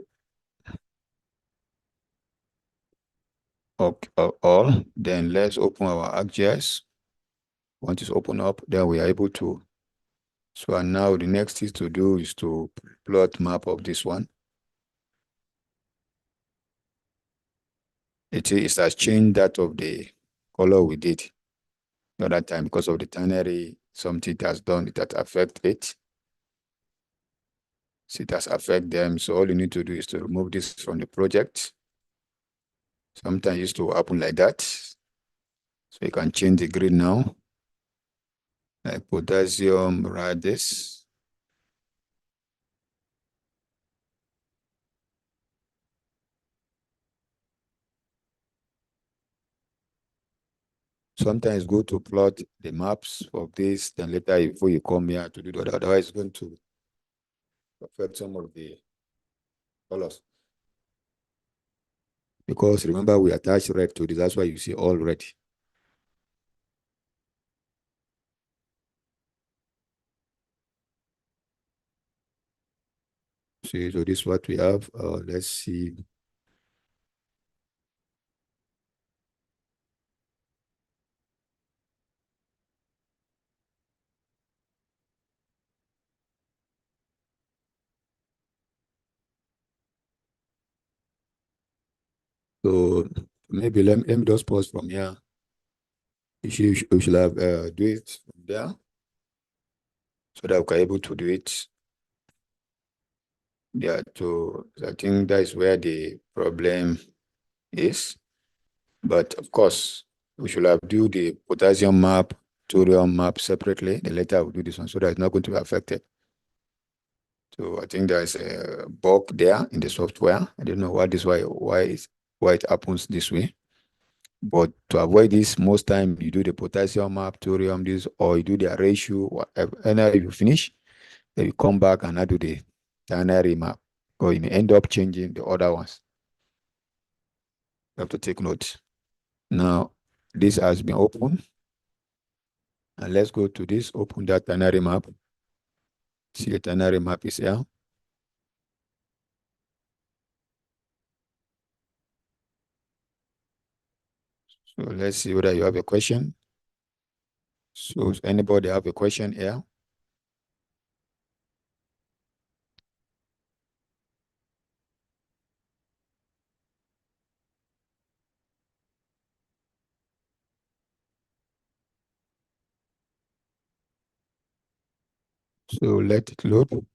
Okay, all. Then let's open our ArcGIS. Once it's open up, then we are able to. So now the next thing to do is to plot map of this one. It has changed that of the color we did the other time because of the ternary, something it has done, it has affected it. So it has affected them. So all you need to do is to remove this from the project. Sometimes it used to happen like that. So you can change the grid now. Like potassium, radius. Sometimes go to plot the maps of this, then later before you come here to do that, otherwise it's going to affect some of the colors. Because remember we attach red to this, that's why you see all red. See, so this is what we have. Let's see. So maybe let me just pause from here. We should have do it from there. so that we're able to do it. Yeah, I think that is where the problem is. But of course, we should have do the potassium map, thorium map separately. Then later we'll do this one so that it's not going to be affected. So I think there's a bug there in the software. I don't know why it happens this way. But to avoid this, most time you do the potassium map, thorium, this, or you do the ratio, whatever. And if you finish, then you come back and I do the ternary map. Or you may end up changing the other ones. You have to take note. Now, this has been opened. And let's go to this, open that ternary map. See the ternary map is here. So let's see whether you have a question. So anybody have a question here? So let it load.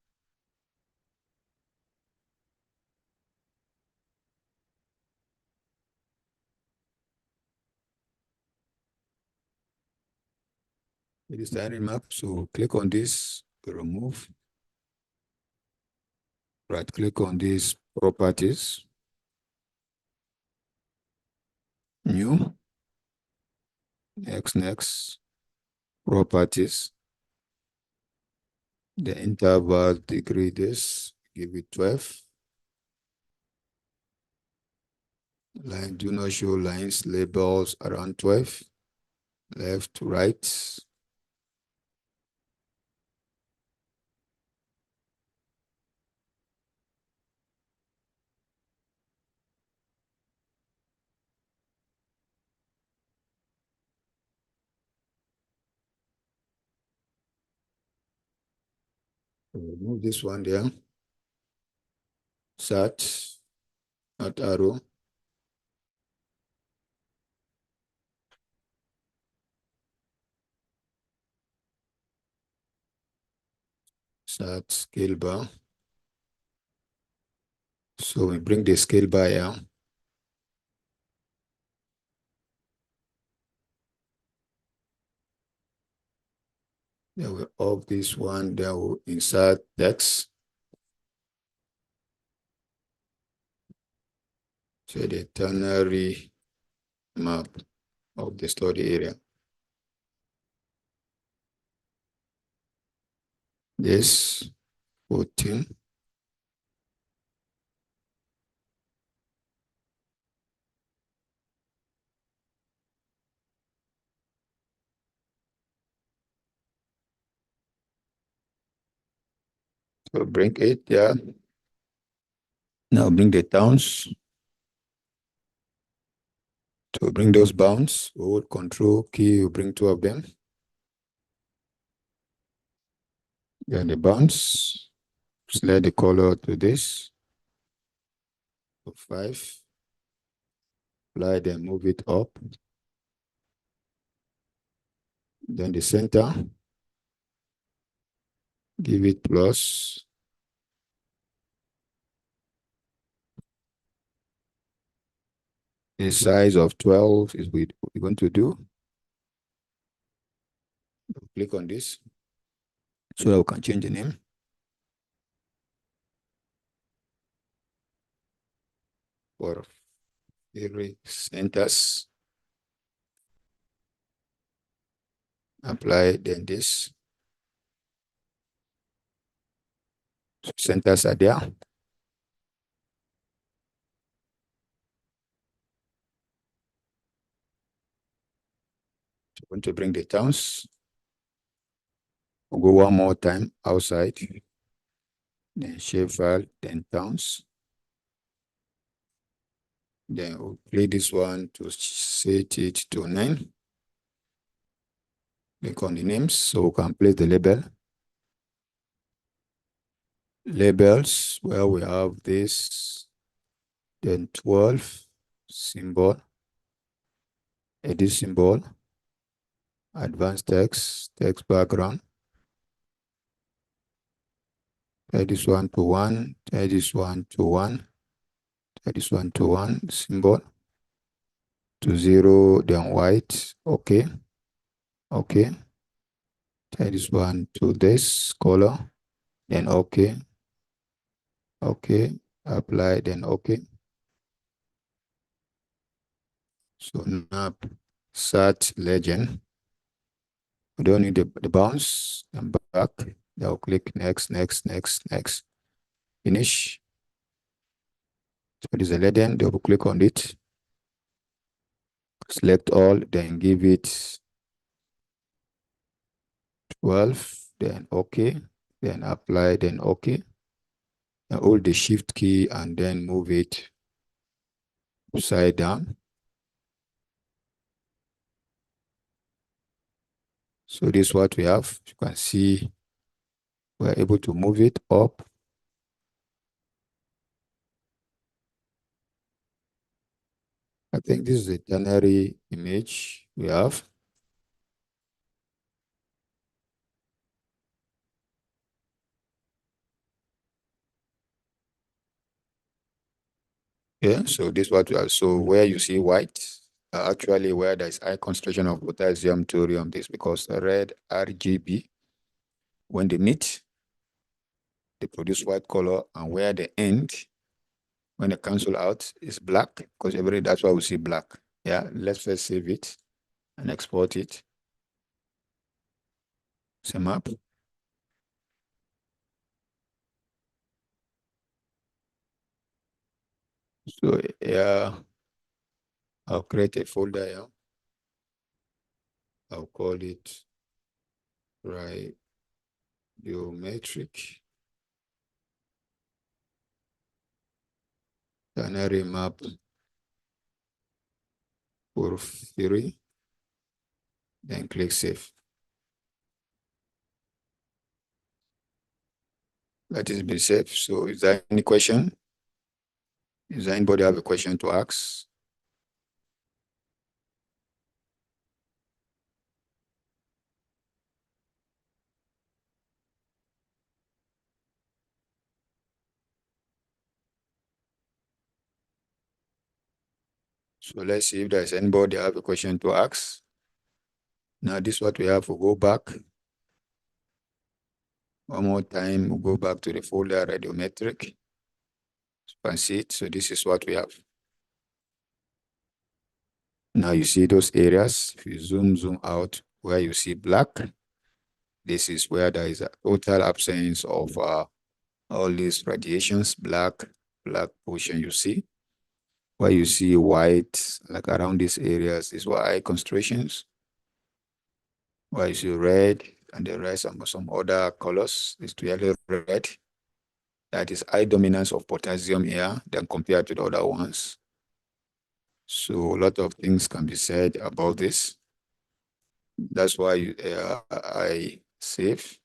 It is the ternary map. So click on this, remove. Right click on these properties. New. Next. Properties. The interval degree this. Give it 12. Line do not show lines, labels around 12. Left, right. Remove this one there. Sat, not arrow. Sat scale bar. So we bring the scale bar here. Then we off this one, then we insert text. So the ternary map of the study area. This 14. So bring it there. Now bring the towns. To bring those bounds, hold Control key, you bring two of them. Then the bounds. Select the color to this. 5. Apply, then move it up. Then the center. Give it plus. The size of 12 is what we're going to do. Click on this so that we can change the name. For every centers. Apply, then this. So centers are there. So we're going to bring the towns. We'll go one more time outside. Then shapefile, then towns. Then we'll play this one to set it to 9. Click on the names so we can place the label. Labels, where we have this, then 12 symbol, edit symbol, advanced text, text background. tie this one to 1, tie this one to 1, tie this one to 1, symbol to 0, then white, okay, okay, tie this one to this color, then okay, okay, apply, then okay. So now search legend. We don't need the bounce, and back. Now click next, next, next, next. Finish. So it is a legend, double click on it. Select all, then give it 12, then okay, then apply, then okay. And hold the shift key and then move it upside down. So this is what we have. You can see we're able to move it up. I think this is a ternary image we have. Yeah, so this is what we have. So where you see white, actually where there is high concentration of potassium, thorium, this because the red RGB, when they meet, they produce white color, and where they end, when they cancel out, is black, because that's why we see black. Yeah, let's first save it and export it. It's a map. So yeah, I'll create a folder here. I'll call it Radiometric ternary map porphyry, then click save. That is been saved. So is there any question? Does anybody have a question to ask? So let's see if there's anybody have a question to ask. Now this is what we have. We'll go back. One more time, we'll go back to the folder Radiometric. You can see it. So this is what we have. Now you see those areas. If you zoom out where you see black, this is where there is a total absence of all these radiations, black portion you see. Where you see white, like around these areas, is what high concentrations. Where you see red and the rest and some other colors is clearly red. That is high dominance of potassium here than compared to the other ones. So a lot of things can be said about this. That's why I save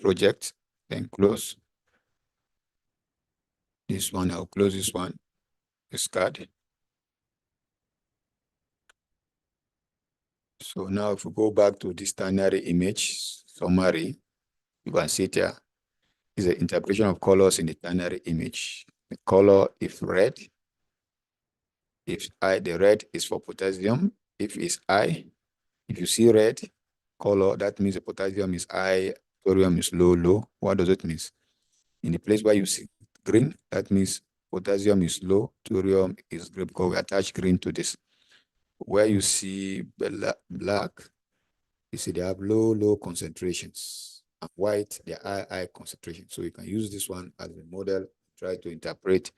project, then close. This one, I'll close this one, discard. So now if we go back to this ternary image summary, you can see it here. Is the interpretation of colors in the ternary image. The color, if red, if I, the red is for potassium. If it's I, if you see red color, that means the potassium is high, thorium is low, low. What does it mean? In the place where you see green, that means potassium is low, thorium is green, because we attach green to this. Where you see black, you see they have low concentrations. And white, they are high concentration. So you can use this one as a model, try to interpret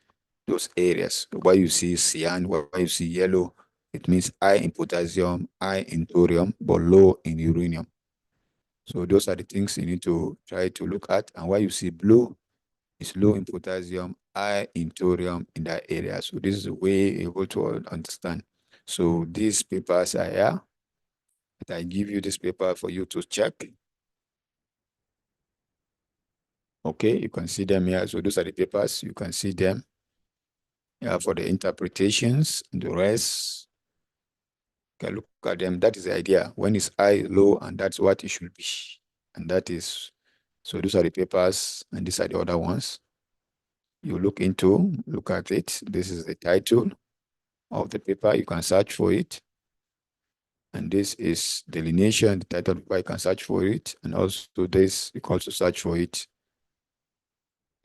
those areas. Where you see cyan, where you see yellow, it means high in potassium, high in thorium, but low in uranium. So those are the things you need to try to look at. And where you see blue, it's low in potassium, high in thorium in that area. So this is a way able to understand. So these papers are here. I give you this paper for you to check. Okay, you can see them here. So those are the papers. You can see them for the interpretations and the rest. You can look at them. That is the idea. When it's high, low, and that's what it should be. and that is, so those are the papers, and these are the other ones. You look at it. This is the title of the paper. You can search for it. And this is delineation, the title of the paper. You can search for it. And also this, you can also search for it.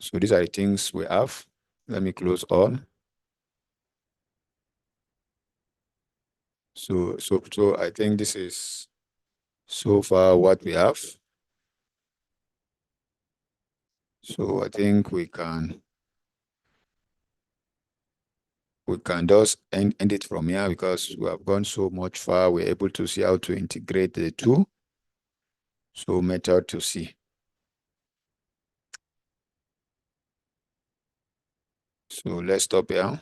So these are the things we have. Let me close all. So I think this is so far what we have. So I think we can just end it from here, because we have gone so much far. We're able to see how to integrate the two. So method to see. So let's stop here.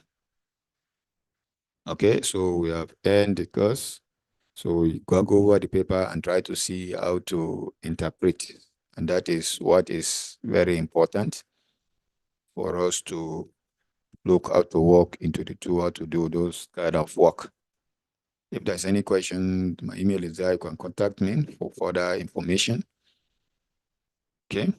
Okay, so we have ended the course. So we go over the paper and try to see how to interpret. And that is what is very important for us to look how to work into the tool, how to do those kind of work. If there's any question, my email is there. You can contact me for further information. Okay.